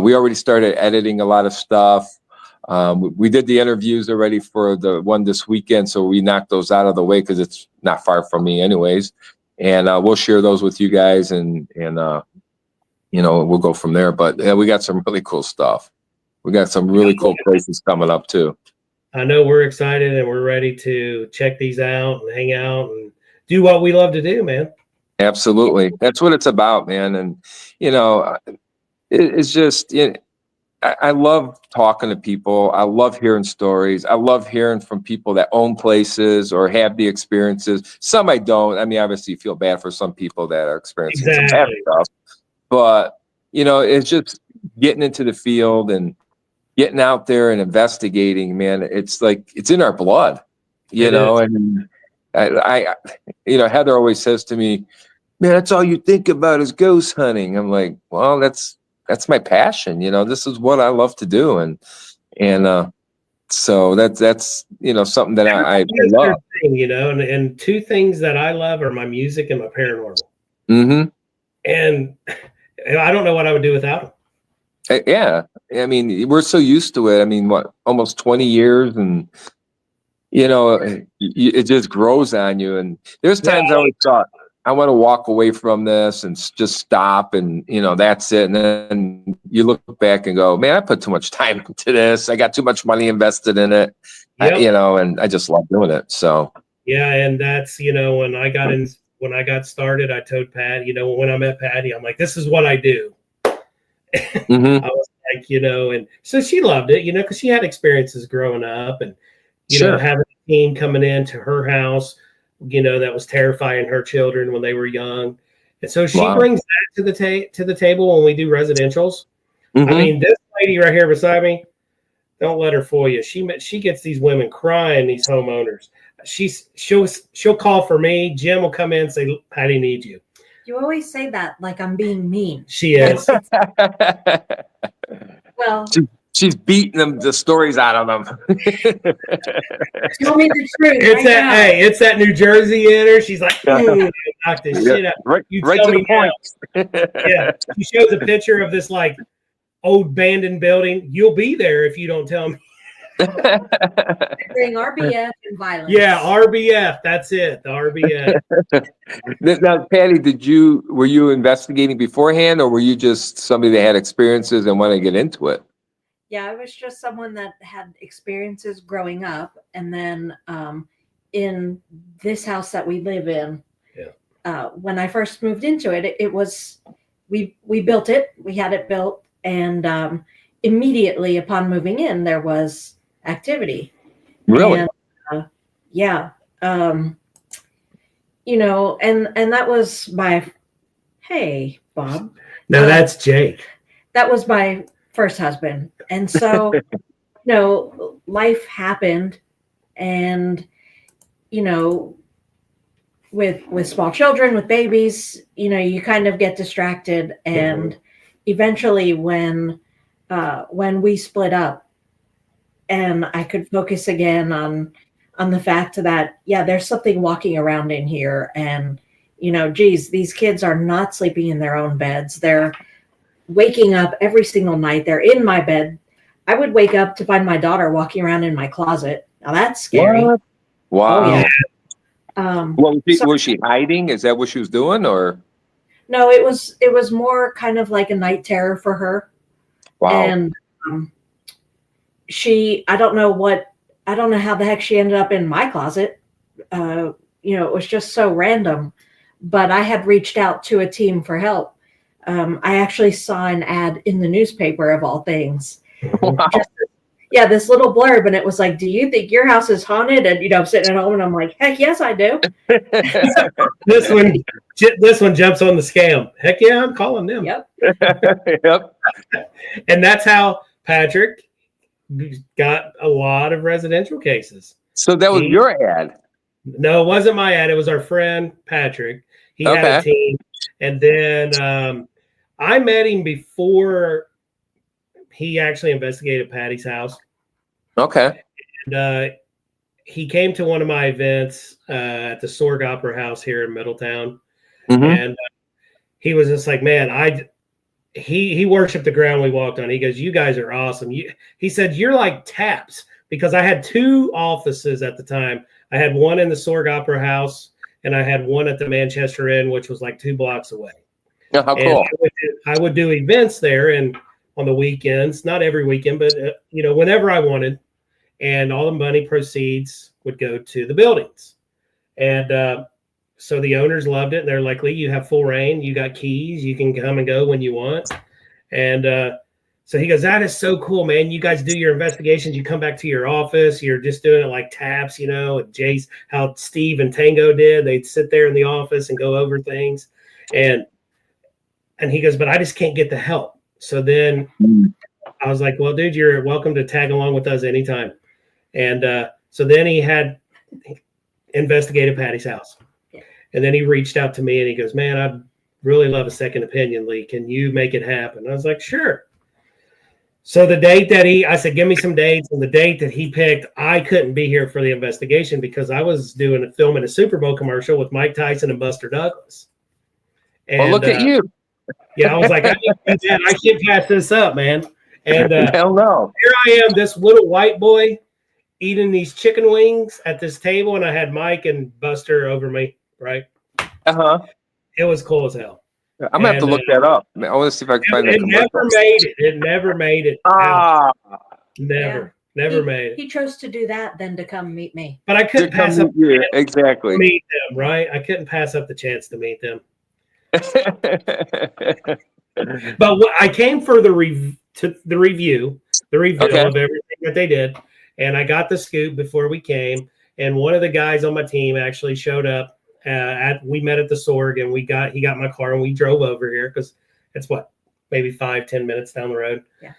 we already started editing a lot of stuff. We did the interviews already for the one this weekend, so we knocked those out of the way, because it's not far from me anyways. And we'll share those with you guys, and we'll go from there. But yeah, we got some really cool stuff. We got some really cool places coming up too. I know we're excited, and we're ready to check these out and hang out and do what we love to do, man. Absolutely. That's what it's about, man. And, it's just, I love talking to people. I love hearing stories. I love hearing from people that own places or have the experiences. Some I don't. I mean, obviously you feel bad for some people that are experiencing some bad stuff. But, it's just getting into the field and getting out there and investigating, man. It's like, it's in our blood, and I Heather always says to me, man, that's all you think about is ghost hunting. I'm like, well, that's my passion. This is what I love to do. And so that's, something that I love. And two things that I love are my music and my paranormal. Mm-hmm. And I don't know what I would do without them. Yeah. I mean, we're so used to it. I mean, almost 20 years, and, it just grows on you. And there's times I always thought, I want to walk away from this and just stop, and that's it. And then you look back and go, man, I put too much time into this. I got too much money invested in it, and I just love doing it. So yeah, and that's when I got started, I told Pat, when I met Patty, I'm like, this is what I do. Mm-hmm. I was like, and so she loved it, because she had experiences growing up, and having a team coming into her house. That was terrifying her children when they were young. And so she brings that to the table when we do residentials. Mm-hmm. I mean, this lady right here beside me, don't let her fool you. She gets these women crying, these homeowners. She'll call for me. Jim will come in and say, Patty needs you. You always say that like I'm being mean. She is. Well, she's beating the stories out of them. Tell me the truth. It's that New Jersey in her. She's like, knock this shit out. Right to the point. Yeah. She shows a picture of this like old abandoned building. You'll be there if you don't tell me. Saying RBF and violence. Yeah, RBF. That's it. The RBF. Now, Patty, were you investigating beforehand, or were you just somebody that had experiences and wanted to get into it? Yeah, I was just someone that had experiences growing up, and then in this house that we live in, when I first moved into it, it was we built it. We had it built, and immediately upon moving in, there was activity. Really? And, and that was hey, Bob. No, that's Jake. That was my first husband. And so, life happened, and, with small children, with babies, you kind of get distracted. And eventually when we split up and I could focus again on the fact that, there's something walking around in here, and, geez, these kids are not sleeping in their own beds. They're waking up every single night. They're in my bed. I would wake up to find my daughter walking around in my closet. Now that's scary. What? Wow. Oh, yeah. Was she hiding? Is that what she was doing, or? No, it was more kind of like a night terror for her. Wow. And I don't know how the heck she ended up in my closet. It was just so random. But I had reached out to a team for help. I actually saw an ad in the newspaper, of all things. Wow. This little blurb, and it was like, do you think your house is haunted? And I'm sitting at home and I'm like, heck yes, I do. This one jumps on the scam. Heck yeah, I'm calling them. Yep. Yep. And that's how Patrick got a lot of residential cases. So that was your ad? No, it wasn't my ad. It was our friend Patrick. He had a team. And then I met him before he actually investigated Patty's house. Okay. And he came to one of my events at the Sorg Opera House here in Middletown. Mm-hmm. And he was just like, man, he worshiped the ground we walked on. He goes, you guys are awesome. He said, you're like taps, because I had two offices at the time. I had one in the Sorg Opera House, and I had one at the Manchester Inn, which was like 2 blocks away. Oh, how cool. I would do events there, and on the weekends, not every weekend, but whenever I wanted, and all the money proceeds would go to the buildings. And so the owners loved it, and they're like, Lee, you have full reign. You got keys. You can come and go when you want. And So he goes, that is so cool, man. You guys do your investigations. You come back to your office. You're just doing it like taps, you know, and Jace, how Steve and Tango did. They'd sit there in the office and go over things. And he goes, but I just can't get the help. So then I was like, well, dude, you're welcome to tag along with us anytime. And so then he had investigated Patty's house. And then he reached out to me and he goes, man, I'd really love a second opinion, Lee. Can you make it happen? I was like, sure. So the date that I said, give me some dates. And the date that he picked, I couldn't be here for the investigation because I was filming a Super Bowl commercial with Mike Tyson and Buster Douglas. And, look at you. Yeah, I was like, I can't pass this up, man. And hell no. Here I am, this little white boy eating these chicken wings at this table. And I had Mike and Buster over me, right? Uh-huh. It was cool as hell. I'm going to have to look that up. I want to see if I can find that. It never made it. It never made it. Never made it. He chose to do that than to come meet me. But I couldn't pass up exactly. Meet them, right? I couldn't pass up the chance to meet them. But I came for the review of everything that they did, and I got the scoop before we came. And one of the guys on my team actually showed up. We met at the Sorg, and he got my car, and we drove over here because it's maybe 5-10 minutes down the road. Yeah.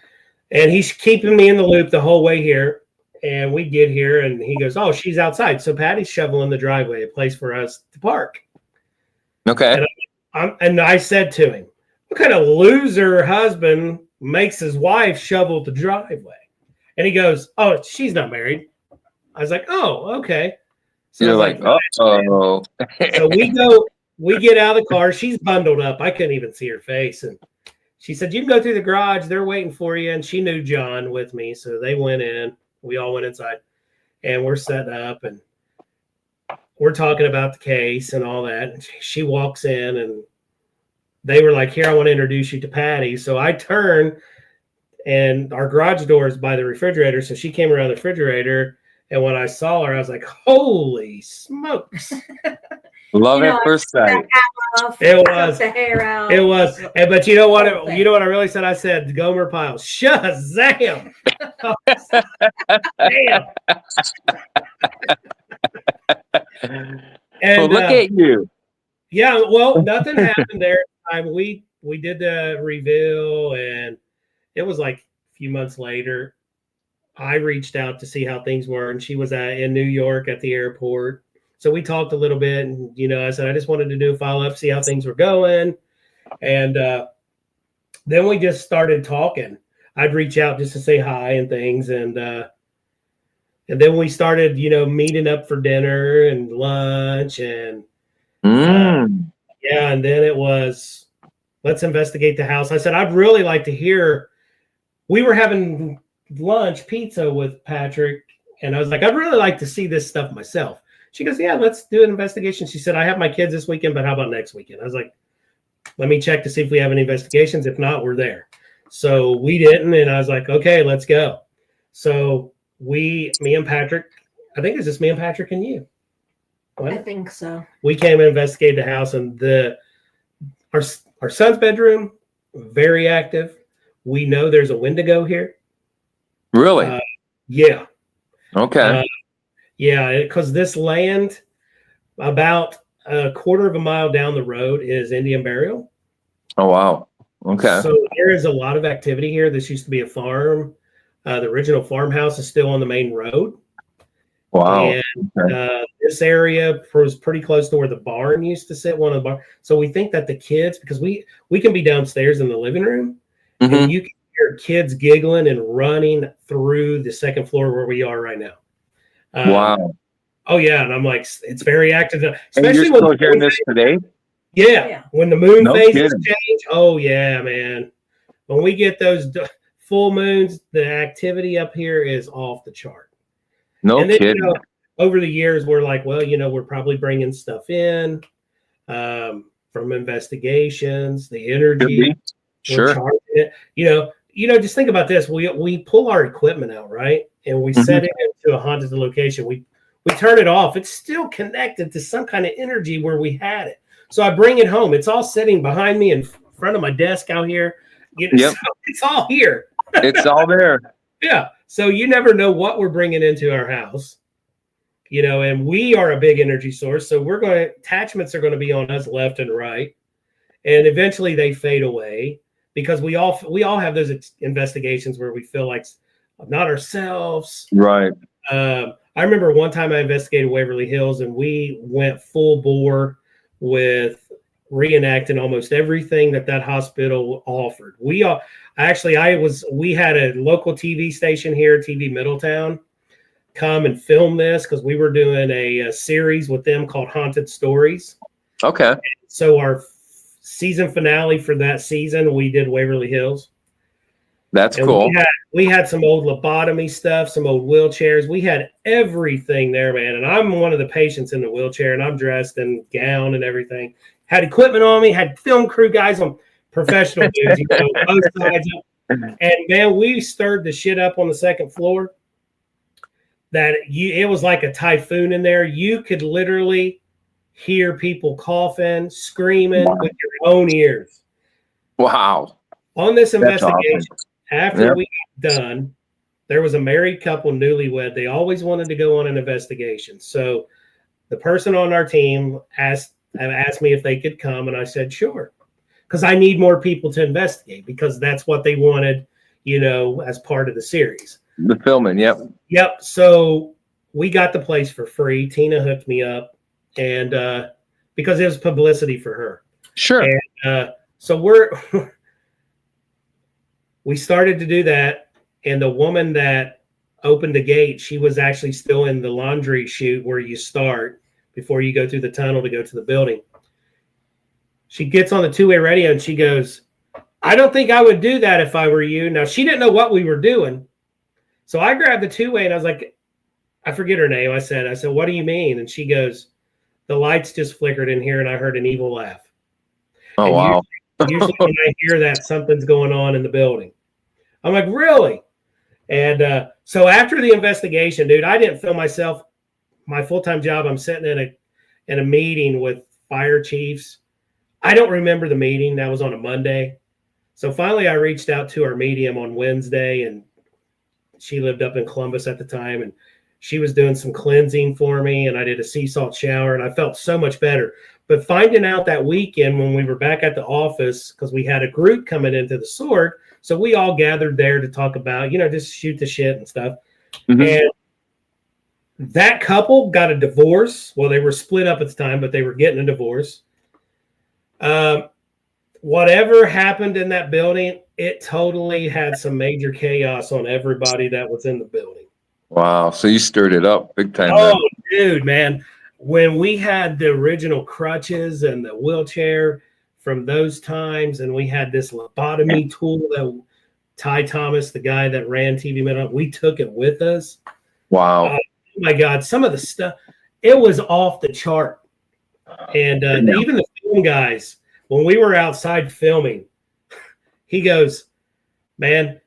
And he's keeping me in the loop the whole way here. And we get here, and he goes, "Oh, she's outside." So Patty's shoveling the driveway, a place for us to park. Okay. And I said to him, "What kind of loser husband makes his wife shovel the driveway?" And he goes, "Oh, she's not married." I was like, "Oh, okay." So you're like, "Oh." So we get out of the car. She's bundled up. I couldn't even see her face. And she said, "You can go through the garage. They're waiting for you." And she knew John with me. So they went in. We all went inside. And we're setting up. And we're talking about the case and all that. And she walks in. And they were like, "Here, I want to introduce you to Patty." So I turn. And our garage door is by the refrigerator. So she came around the refrigerator. And when I saw her, I was like, holy smokes. Love at first sight. It was. It was. But you know what? You know what I really said? I said, Gomer Pyle, Shazam. Damn. And, well, look at you. Yeah, well, nothing happened there. We did the reveal, and it was like a few months later. I reached out to see how things were, and she was in New York at the airport. So we talked a little bit, and, I said, I just wanted to do a follow-up, see how things were going. And then we just started talking. I'd reach out just to say hi and things. And then we started, meeting up for dinner and lunch. And and then it was, let's investigate the house. I said, I'd really like to hear. We were having lunch pizza with Patrick, and I was like, I'd really like to see this stuff myself. She goes, yeah, let's do an investigation. She said, I have my kids this weekend, but how about next weekend? I was like, let me check to see if we have any investigations. If not, we're there. So we didn't, and I was like, okay, let's go. So me and Patrick, I think it's just me and Patrick and you. What? I think so. We came and investigated the house, and our son's bedroom, very active. We know there's a Wendigo here. Really? Yeah. Okay. Yeah, because this land, about a quarter of a mile down the road, is Indian burial. Oh, wow. Okay. So there is a lot of activity here. This used to be a farm. The original farmhouse is still on the main road. Wow. And this area was pretty close to where the barn used to sit, one of the barn. So we think that the kids, because we can be downstairs in the living room, and you can hear kids giggling and running through the second floor where we are right now. Wow. Oh yeah, and I'm like, it's very active, especially when you're hearing this today. Yeah, when the moon phases change. Oh yeah, man. When we get those full moons, the activity up here is off the chart. No kidding. Over the years, we're like, well, we're probably bringing stuff in from investigations, the energy. Sure. It. Just think about this. We pull our equipment out, right? And we set it into a haunted location. We turn it off. It's still connected to some kind of energy where we had it. So I bring it home. It's all sitting behind me in front of my desk out here. So it's all here. It's all there. Yeah. So you never know what we're bringing into our house, and we are a big energy source. So attachments are going to be on us left and right. And eventually they fade away because we all have those investigations where we feel like not ourselves. Right. I remember one time I investigated Waverly Hills and we went full bore with reenacting almost everything that hospital offered. We had a local TV station here, TV Middletown, come and film this because we were doing a series with them called Haunted Stories. Okay. So our season finale for that season, we did Waverly Hills. That's cool. We had some old lobotomy stuff, some old wheelchairs. We had everything there, man. And I'm one of the patients in the wheelchair, and I'm dressed in gown and everything. Had equipment on me, had film crew guys on, professional dudes, both sides up. And man, we stirred the shit up on the second floor. It was like a typhoon in there. You could literally hear people coughing, screaming with your own ears. Wow. On this investigation, awesome. After we got done, there was a married couple, newlywed. They always wanted to go on an investigation. So the person on our team asked me if they could come, and I said, sure. Because I need more people to investigate because that's what they wanted, as part of the series. The filming, yep. Yep. So we got the place for free. Tina hooked me up, and because it was publicity for her. Sure. And so we started to do that, and the woman that opened the gate, she was actually still in the laundry chute where you start before you go through the tunnel to go to the building. She gets on the two-way radio and she goes, I don't think I would do that if I were you. Now, she didn't know what we were doing. So I grabbed the two-way and I was like, I forget her name. I said, what do you mean? And she goes, the lights just flickered in here and I heard an evil laugh. Oh, and wow. Usually when I hear that, something's going on in the building. I'm like, really? And so after the investigation, dude, I didn't feel myself. My full-time job, I'm sitting in a meeting with fire chiefs. I don't remember the meeting. That was on a Monday. So finally I reached out to our medium on Wednesday, and she lived up in Columbus at the time, and she was doing some cleansing for me, and I did a sea salt shower, and I felt so much better. But finding out that weekend when we were back at the office, because we had a group coming into the Sword, so we all gathered there to talk about, just shoot the shit and stuff. Mm-hmm. And that couple got a divorce. Well, they were split up at the time, but they were getting a divorce. Whatever happened in that building, it totally had some major chaos on everybody that was in the building. Wow. So you stirred it up big time. Oh, dude, man. When we had the original crutches and the wheelchair from those times, and we had this lobotomy tool that Ty Thomas, the guy that ran TV Minute, we took it with us. Wow. Oh my God. Some of the stuff, it was off the chart. And even the film guys, when we were outside filming, he goes, man,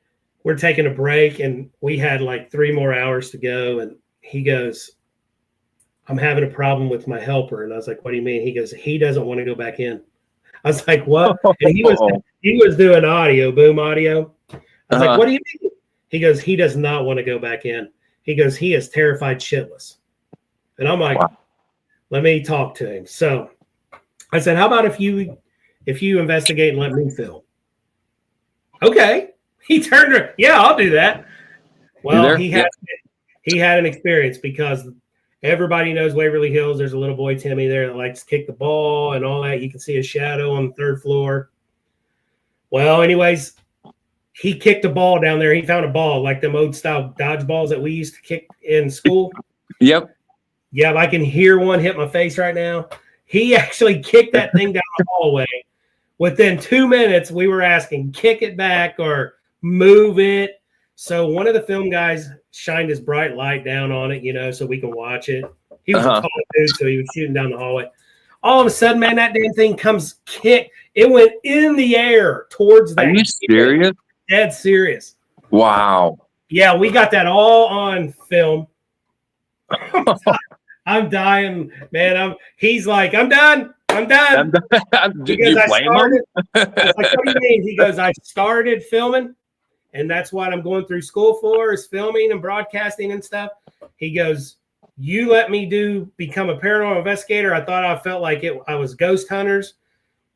we're taking a break and we had like 3 more hours to go. And he goes, I'm having a problem with my helper. And I was like, what do you mean? He goes, he doesn't want to go back in. I was like, what? And he was doing audio, boom audio. I was like, what do you mean? He goes, he does not want to go back in. He goes, he is terrified shitless. And I'm like, wow. Let me talk to him. So I said, how about if you investigate and let me film? Okay. He turned around. Yeah, I'll do that. Well, he had an experience because everybody knows Waverly Hills. There's a little boy, Timmy, there that likes to kick the ball and all that. You can see a shadow on the 3rd floor. Well, anyways, he kicked a ball down there. He found a ball like them old style dodgeballs that we used to kick in school. Yep. Yeah, I can hear one hit my face right now. He actually kicked that thing down the hallway. Within 2 minutes, we were asking, kick it back or move it. So one of the film guys shined his bright light down on it, so we can watch it. He was a tall dude, so he was shooting down the hallway. All of a sudden, man, that damn thing comes kick. It went in the air towards that. Are you serious? Dead serious. Wow. Yeah, we got that all on film. I'm dying, man. He's like, I'm done. Did you blame him? I was like, what do you mean? He goes, I started filming and that's what I'm going through school for, is filming and broadcasting and stuff. He goes, you let me become a paranormal investigator. I thought I felt like I was ghost hunters.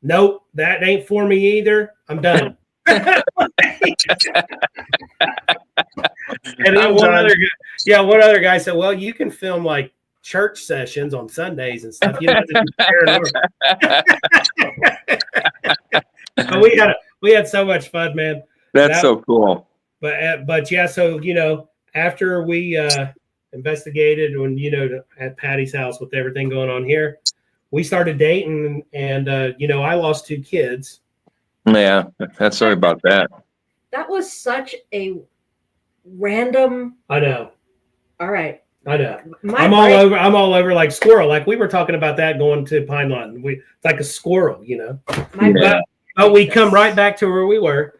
Nope, that ain't for me either. I'm done. And then one other guy said, well, you can film like church sessions on Sundays and stuff. You don't have to do paranormal. But we had so much fun, man. That's so cool. But yeah, so after we investigated at Patty's house with everything going on here, we started dating, and I lost 2 kids. Yeah, that's sorry about that. That was such a random. I know. All right. I know. I'm all over like squirrel. Like we were talking about that going to Pine Lawn. It's like a squirrel, But we come right back to where we were.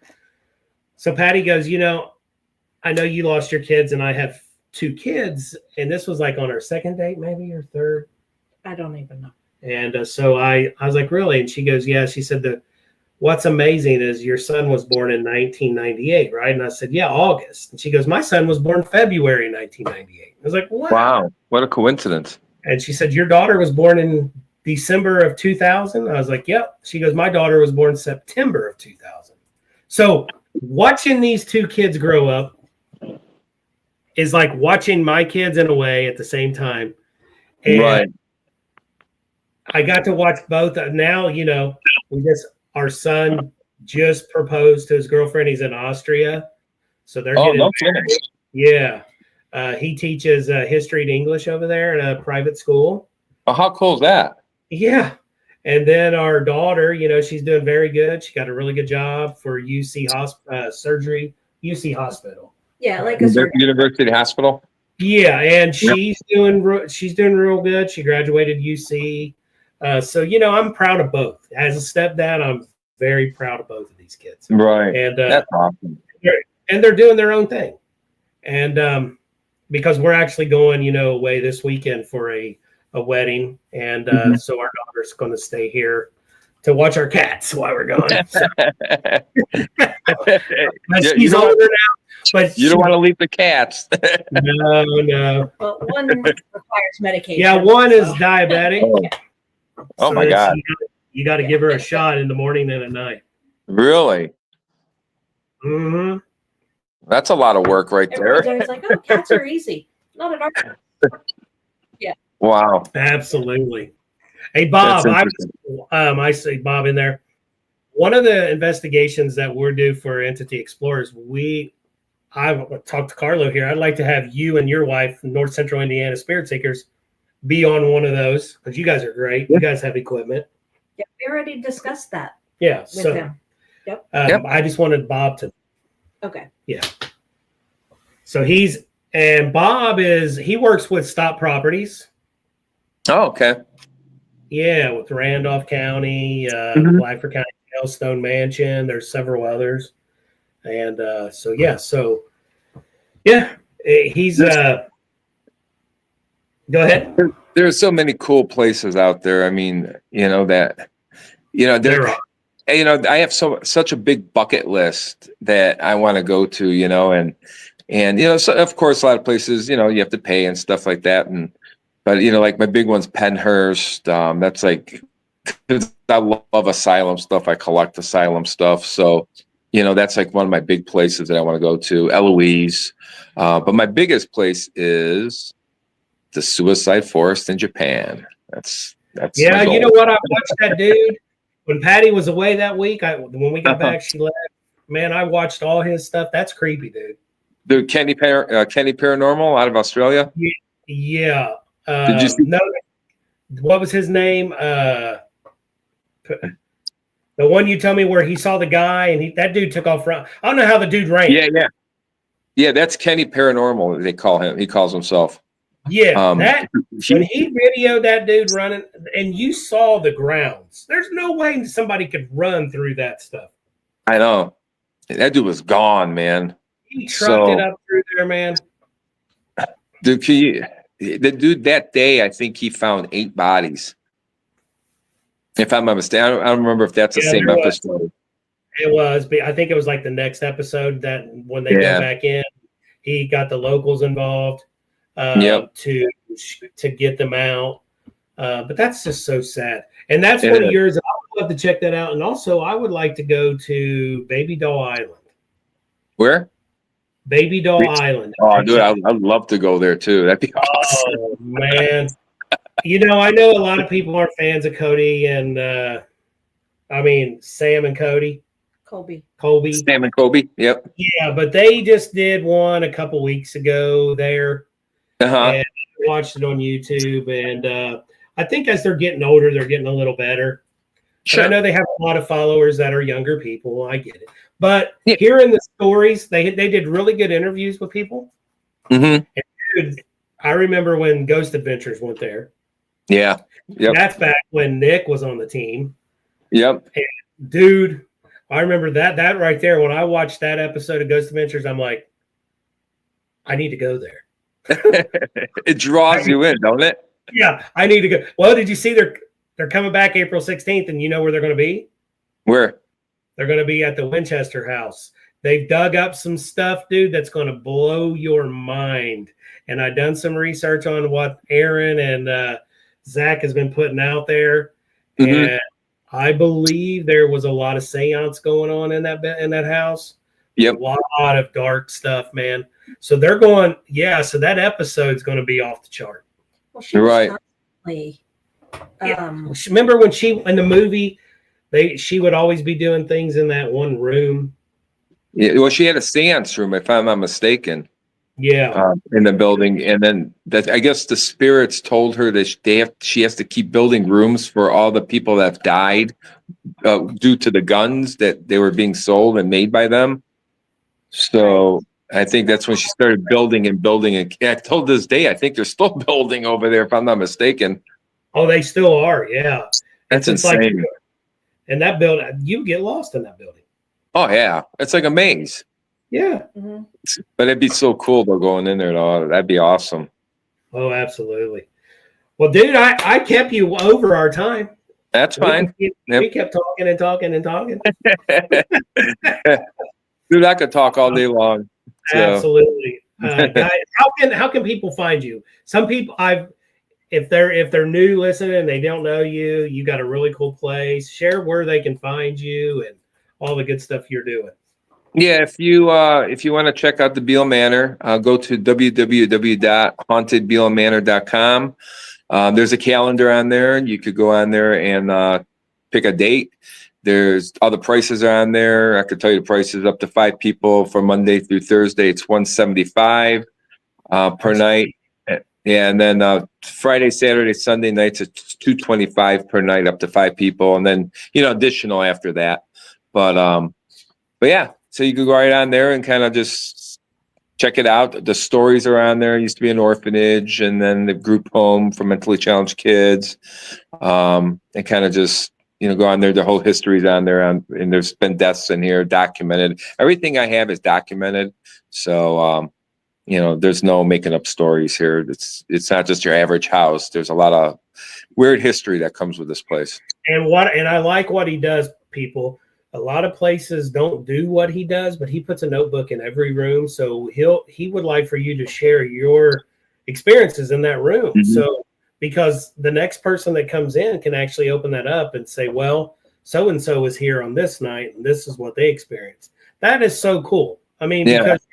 So Patty goes, I know you lost your kids, and I have 2 kids, and this was like on our second date, maybe, or third. I don't even know. And so I was like, really? And she goes, yeah. She said, what's amazing is your son was born in 1998, right? And I said, yeah, August. And she goes, my son was born February 1998. I was like, what? Wow, what a coincidence. And she said, your daughter was born in December of 2000? I was like, yep. She goes, my daughter was born September of 2000. So watching these 2 kids grow up is like watching my kids in a way at the same time. And right. I got to watch both. Now, our son just proposed to his girlfriend. He's in Austria. So they're getting married. Yeah. He teaches history and English over there at a private school. Oh, how cool is that? Yeah. And then our daughter, she's doing very good. She got a really good job for UC Hospital. Yeah, like a University Hospital. Yeah, and she's doing real good. She graduated UC. So I'm proud of both. As a stepdad, I'm very proud of both of these kids. Right. And that's awesome. They're doing their own thing. And because we're actually going, away this weekend for a wedding, and so our daughter's going to stay here to watch our cats while we're gone. So. She's older now, but you don't want to leave the cats. No. Well, one requires medication. Yeah, one is diabetic. Oh my God! You got to give her a shot in the morning and at night. Really? Mm-hmm. That's a lot of work right there. It's like, oh, cats are easy. Not at all. Yeah. Wow. Absolutely. Hey, Bob, I say Bob in there. One of the investigations that we're due for Entity Explorers, I've talked to Karlo here. I'd like to have you and your wife, North Central Indiana Spirit Seekers, be on one of those, because you guys are great. You guys have equipment. Yeah, we already discussed that. Yeah. With him. Yep. I just wanted Bob to. Okay. Yeah. So Bob he works with Stop Properties. Oh, okay. Yeah, with Randolph County, Blackford County, Hailstone Mansion. There's several others. And he's go ahead. There's so many cool places out there. I mean, I have such a big bucket list that I want to go to, and so of course a lot of places, you have to pay and stuff like that. But like my big one's Pennhurst. That's like, 'cause I love asylum stuff. I collect asylum stuff. So, that's like one of my big places that I want to go to, Eloise. But my biggest place is the Suicide Forest in Japan. That's yeah. You know what? I watched that dude when Patty was away that week. When we got back, she left. Man, I watched all his stuff. That's creepy, dude. The Kenny Paranormal out of Australia. Yeah. Did you see? No, what was his name? The one you tell me where he saw the guy and that dude took off. I don't know how the dude ran. Yeah. That's Kenny Paranormal. They call him. He calls himself. Yeah, when he videoed that dude running, and you saw the grounds. There's no way somebody could run through that stuff. I know. That dude was gone, man. He trucked it up through there, man. Dude, the dude that day, I think he found 8 bodies. If I'm not mistaken, I don't remember if that's the same episode. It was, but I think it was like the next episode that when they go back in, he got the locals involved to get them out. But that's just so sad. And that's one of yours. I would love to check that out. And also, I would like to go to Baby Doll Island. Where? Baby Doll Island. Oh, dude, I'd love to go there too. That'd be awesome. Oh, man. I know a lot of people aren't fans of Cody and Sam and Cody. Colby. Sam and Kobe. Yep. Yeah, but they just did one a couple weeks ago there. And I watched it on YouTube. And I think as they're getting older, they're getting a little better. Sure. I know they have a lot of followers that are younger people. I get it. But hearing the stories, they did really good interviews with people. Mm-hmm. And dude, I remember when Ghost Adventures went there. Yeah. Yep. That's back when Nick was on the team. Yep. And dude, I remember that right there. When I watched that episode of Ghost Adventures, I'm like, I need to go there. It draws you in, don't it? Yeah, I need to go. Well, did you see they're coming back April 16th, and you know where they're going to be? Where? They're going to be at the Winchester House. They've dug up some stuff, dude, that's going to blow your mind. And I've done some research on what Aaron and Zach has been putting out there. Mm-hmm. And I believe there was a lot of seance going on in that house. Yep. A lot of dark stuff, man. So they're going, so that episode's going to be off the chart. Well, she was right. Remember when she in the movie, she would always be doing things in that one room. Yeah, well, she had a seance room, if I'm not mistaken. Yeah, in the building, and then I guess the spirits told her that she has to keep building rooms for all the people that have died due to the guns that they were being sold and made by them. So I think that's when she started building and building. And till this day, I think they're still building over there, if I'm not mistaken. Oh, they still are. Yeah, that's insane. And that building, you get lost in that building. Oh yeah, it's like a maze. Yeah. Mm-hmm. But it'd be so cool though going in there and all. That'd be awesome. Oh, absolutely. Well, dude, I kept you over our time. That's fine. We kept talking and talking and talking. Dude, I could talk all day long. So. Absolutely. Guys, how can people find you? Some people if they're new listening and they don't know you, you got a really cool place. Share where they can find you and all the good stuff you're doing. Yeah, if you want to check out the Beale Manor, go to www.hauntedbealemanor.com. There's a calendar on there. You could go on there and pick a date. There's all the prices are on there. I could tell you the prices up to 5 people for Monday through Thursday. It's $175 per night. Yeah, and then Friday, Saturday, Sunday nights it's $225 per night up to 5 people, and then additional after that. But yeah. So you could go right on there and kind of just check it out. The stories are on there. It used to be an orphanage and then the group home for mentally challenged kids. And kind of just, go on there. The whole history's on there. And there's been deaths in here documented. Everything I have is documented. So, there's no making up stories here. It's not just your average house. There's a lot of weird history that comes with this place. And I like what he does, people. A lot of places don't do what he does, but he puts a notebook in every room. So he would like for you to share your experiences in that room. Mm-hmm. So because the next person that comes in can actually open that up and say, well, so-and-so was here on this night and this is what they experienced. That is so cool. I mean, because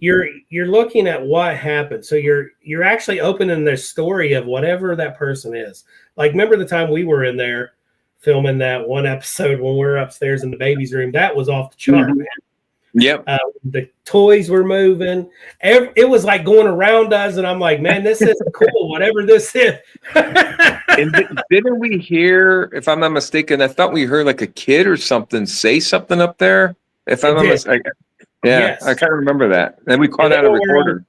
you're looking at what happened. So you're actually opening the story of whatever that person is. Like, remember the time we were in there filming that one episode when we're upstairs in the baby's room? That was off the chart, man. Yep. The toys were moving. It was like going around us, and I'm like, man, this is cool. Whatever this is. And didn't we hear, if I'm not mistaken, I thought we heard like a kid or something say something up there. If I'm not mistaken. Yeah, yes. I kind of remember that. And we caught out a recorder.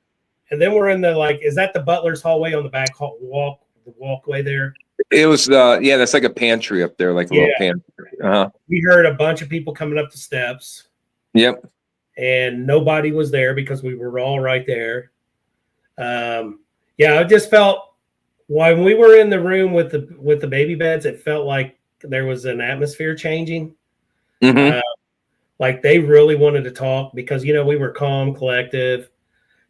And then we're in the is that the butler's hallway on the back walkway there? It was that's like a pantry up there, like a little pantry. Uh-huh. We heard a bunch of people coming up the steps. Yep. And nobody was there because we were all right there. I just felt when we were in the room with the baby beds, it felt like there was an atmosphere changing. Mm-hmm. Like they really wanted to talk because, we were calm, collective.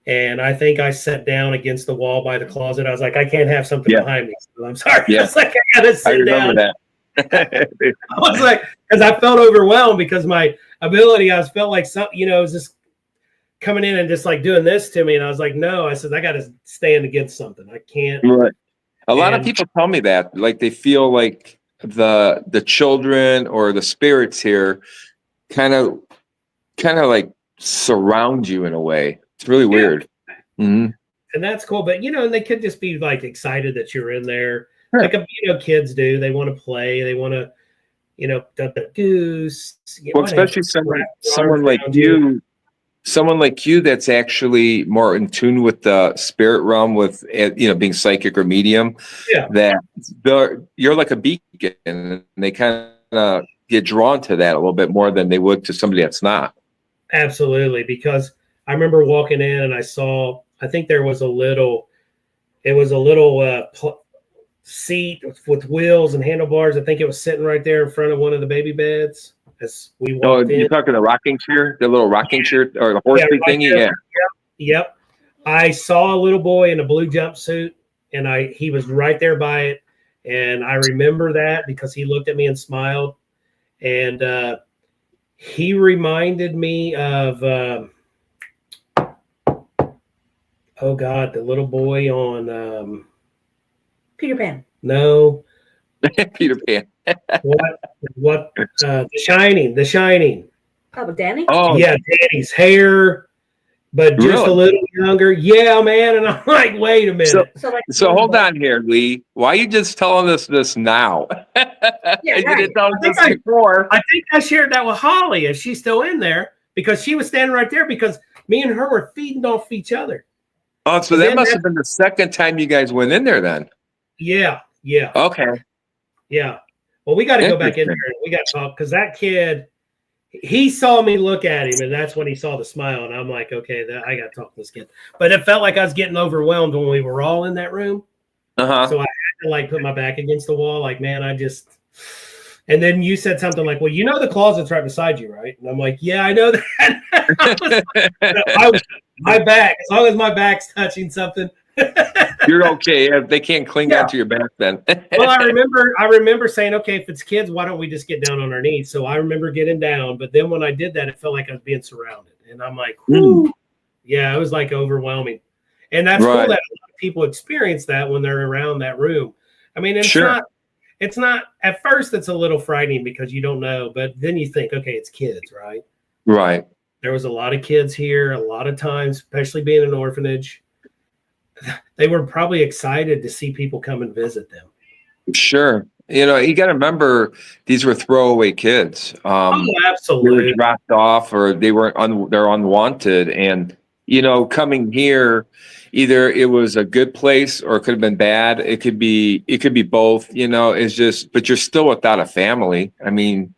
And I think I sat down against the wall by the closet. I was like, I can't have something behind me. So I'm sorry. Yeah. I was like, I gotta sit down. That. I was like, because I felt overwhelmed because my ability, felt like was just coming in and just like doing this to me. And I was like, no, I said, I got to stand against something. I can't. Right. A lot of people tell me that, like they feel like the children or the spirits here kind of like surround you in a way. It's really weird. Mm-hmm. And that's cool. But, and they could just be like excited that you're in there. Sure. Like, kids do. They want to play. They want to, duck the goose. Well, especially someone like you. Someone like you that's actually more in tune with the spirit realm, with being psychic or medium. Yeah. That you're like a beacon, and they kind of get drawn to that a little bit more than they would to somebody that's not. Absolutely, because I remember walking in and I saw. I think there was a little. It was a little seat with wheels and handlebars. I think it was sitting right there in front of one of the baby beds. As we walked in. You're talking the rocking chair, the little rocking chair, or the horse seat thingy? Yeah. Yep. I saw a little boy in a blue jumpsuit, and he was right there by it. And I remember that because he looked at me and smiled. And he reminded me of, oh God, the little boy on Peter Pan. No. Peter Pan. What? The Shining. Oh, Danny? Oh, yeah, Danny's hair, but just a little younger. Yeah, man. And I'm like, wait a minute. So hold on here, Lee. Why are you just telling us this now? Yeah, you didn't tell us this before. I think I shared that with Holly, if she's still in there, because she was standing right there because me and her were feeding off each other. Oh, so that must have been the second time you guys went in there then. Yeah. Okay. Yeah. Well, we got to go back in there and we got to talk because that kid, he saw me look at him and that's when he saw the smile. And I'm like, okay, I got to talk to this kid. But it felt like I was getting overwhelmed when we were all in that room. Uh-huh. So I had to like put my back against the wall. Like, man, and then you said something like, well, the closet's right beside you, right? And I'm like, yeah, I know that. My back, as long as my back's touching something. You're okay. They can't cling onto your back then. Well, I remember saying, okay, if it's kids, why don't we just get down on our knees? So I remember getting down, but then when I did that, it felt like I was being surrounded. And I'm like, whoo. Yeah, it was like overwhelming. And that's cool that a lot of people experience that when they're around that room. I mean, it's not at first it's a little frightening because you don't know, but then you think, okay, it's kids, right? Right. There was a lot of kids here, a lot of times, especially being an orphanage. They were probably excited to see people come and visit them. Sure. You got to remember these were throwaway kids. Absolutely. They were dropped off or they're unwanted. And, coming here, either it was a good place or it could have been bad. It could be both, it's just, but you're still without a family. I mean,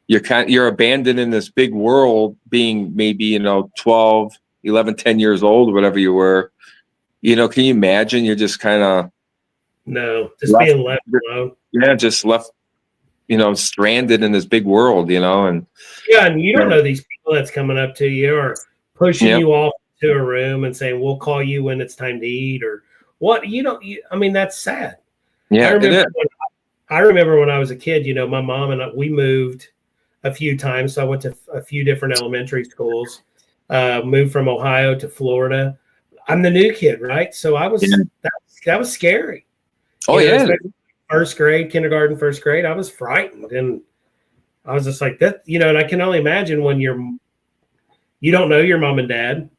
you're abandoned in this big world being maybe, 12, 11, 10 years old, or whatever you were. Can you imagine? You're just kind of being left alone. Yeah, just left, stranded in this big world, and and you don't know these people that's coming up to you or pushing you off to a room and saying, "We'll call you when it's time to eat," or what? I mean, that's sad. Yeah, I remember when I was a kid. My mom and we moved a few times, so I went to a few different elementary schools. Moved from Ohio to Florida. I'm the new kid, right? So I was that was scary. Oh, First grade, kindergarten, first grade, I was frightened, and I was just like that, and I can only imagine when you don't know your mom and dad,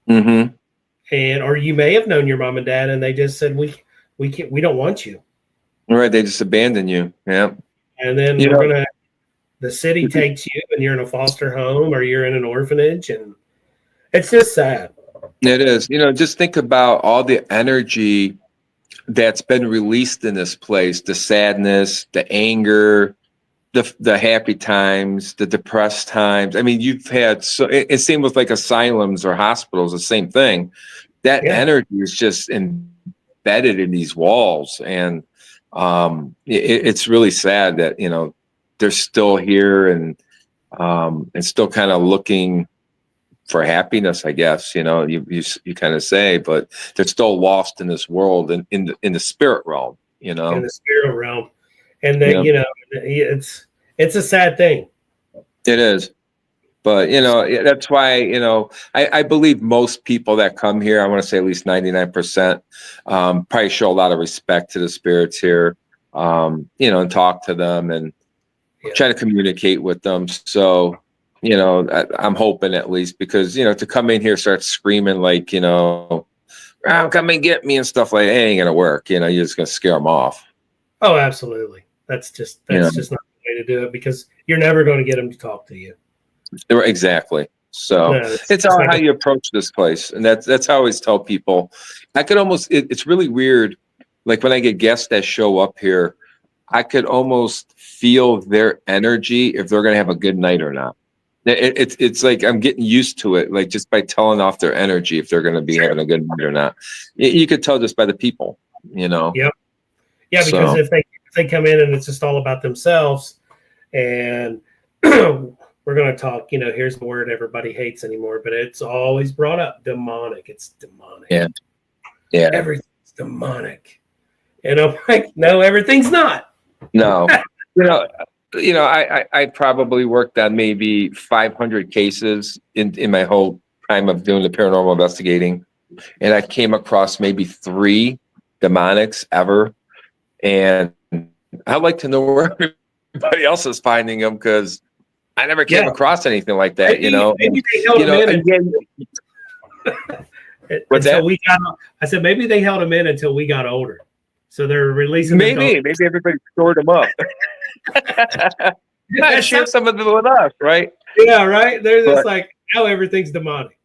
or you may have known your mom and dad, and they just said we don't want you. Right, they just abandon you. Yeah, and then the city takes you, and you're in a foster home or you're in an orphanage, and it's just sad. It is. Just think about all the energy that's been released in this place, the sadness, the anger, the happy times, the depressed times. I mean, you've had it seems with like asylums or hospitals, the same thing. That energy is just embedded in these walls. And it's really sad that, they're still here and and still kind of looking for happiness, I guess, you kind of say, but they're still lost in this world and in the spirit realm, in the spirit realm. And then, it's a sad thing. It is. But, that's why, I believe most people that come here, I want to say at least 99%, probably show a lot of respect to the spirits here, and talk to them and try to communicate with them. So, I'm hoping at least, because, to come in here, start screaming like, come and get me and stuff like that, it ain't going to work. You're just going to scare them off. Oh, absolutely. That's just not the way to do it, because you're never going to get them to talk to you. Exactly. So it's all how you approach this place. And that's how I always tell people. I could almost, it's really weird. Like when I get guests that show up here, I could almost feel their energy if they're going to have a good night or not. It's like I'm getting used to it, like just by telling off their energy if they're going to be having a good night or not. You could tell just by the people, Yep. Yeah, because if they come in and it's just all about themselves, and we're going to talk, here's the word everybody hates anymore, but it's always brought up, demonic. It's demonic. Yeah. Everything's demonic. And I'm like, no, everything's not. No. I probably worked on maybe 500 cases in my whole time of doing the paranormal investigating. And I came across maybe 3 demonics ever. And I'd like to know where everybody else is finding them, because I never came across anything like that, Maybe they held them in I said maybe they held them in until we got older. So they're releasing them. Maybe everybody stored them up. Share some of them with us, right? Yeah, right. They're just like, now everything's demonic.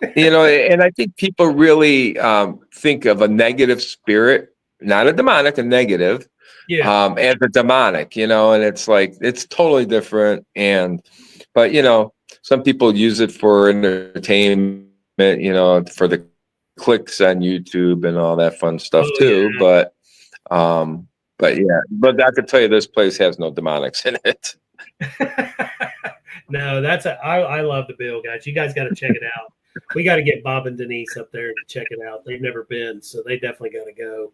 And I think people really think of a negative spirit, not a demonic, a negative. Yeah. As a demonic, and it's like, it's totally different. But some people use it for entertainment, for the clicks on YouTube and all that fun stuff too. Yeah. But I could tell you this place has no demonics in it. No, I love the bill, guys. You guys got to check it out. We got to get Bob and Denise up there to check it out. They've never been, so they definitely got to go.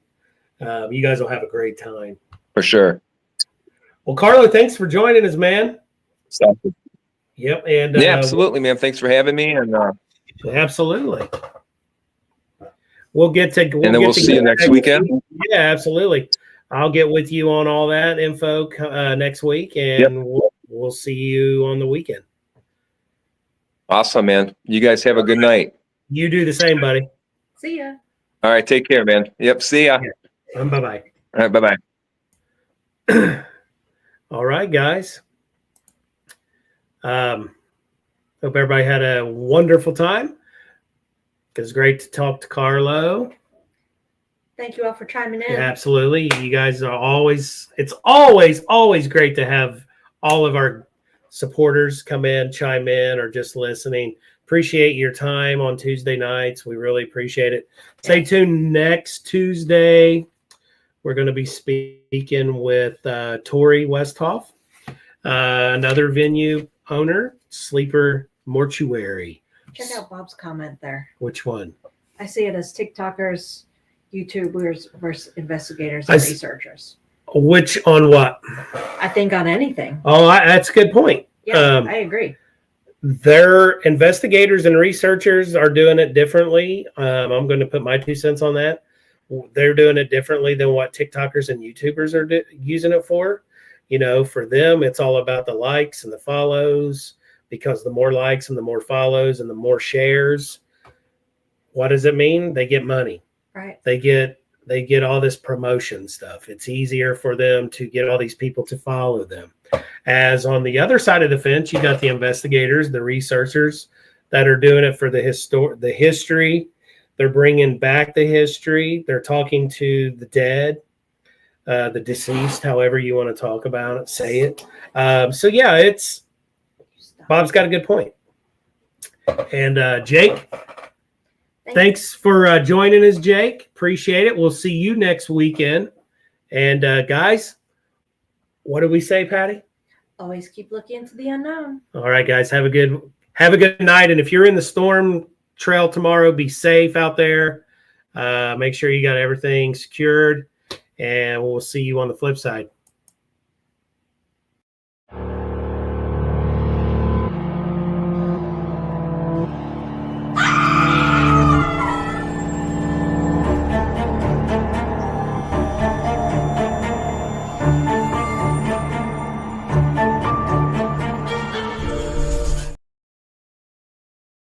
You guys will have a great time. For sure. Well, Karlo, thanks for joining us, man. Exactly. Yep. And absolutely, man. Thanks for having me. And absolutely. We'll see you next weekend. Yeah, absolutely. I'll get with you on all that info next week, and we'll see you on the weekend. Awesome, man. You guys have a good night. You do the same, buddy. See ya. All right, take care, man. Yep, see ya. Bye-bye. All right, bye-bye. All right, guys. Hope everybody had a wonderful time. It was great to talk to Karlo. Thank you all for chiming in. Yeah, absolutely. You guys are it's always great to have all of our supporters come in, chime in, or just listening. Appreciate your time on Tuesday nights. We really appreciate it. Stay tuned next Tuesday. We're going to be speaking with Tori Westhoff, another venue owner, Sleeper Mortuary. Check out Bob's comment there. Which one? I see it as TikTokers, YouTubers versus investigators and researchers. Which on what? I think on anything. Oh, that's a good point. Yeah, I agree. Their investigators and researchers are doing it differently. I'm going to put my 2 cents on that. They're doing it differently than what TikTokers and YouTubers are using it for. For them, it's all about the likes and the follows, because the more likes and the more follows and the more shares, what does it mean? They get money. Right. They get all this promotion stuff. It's easier for them to get all these people to follow them. As on the other side of the fence, you got the investigators, the researchers that are doing it for the history. They're bringing back the history. They're talking to the dead, the deceased, however you want to talk about it, say it. Bob's got a good point. And Jake, thanks for joining us, Jake. Appreciate it. We'll see you next weekend. And guys, what did we say, Patty? Always keep looking into the unknown. All right, guys, have a good night. And if you're in the storm trail tomorrow, be safe out there. Make sure you got everything secured, and we'll see you on the flip side.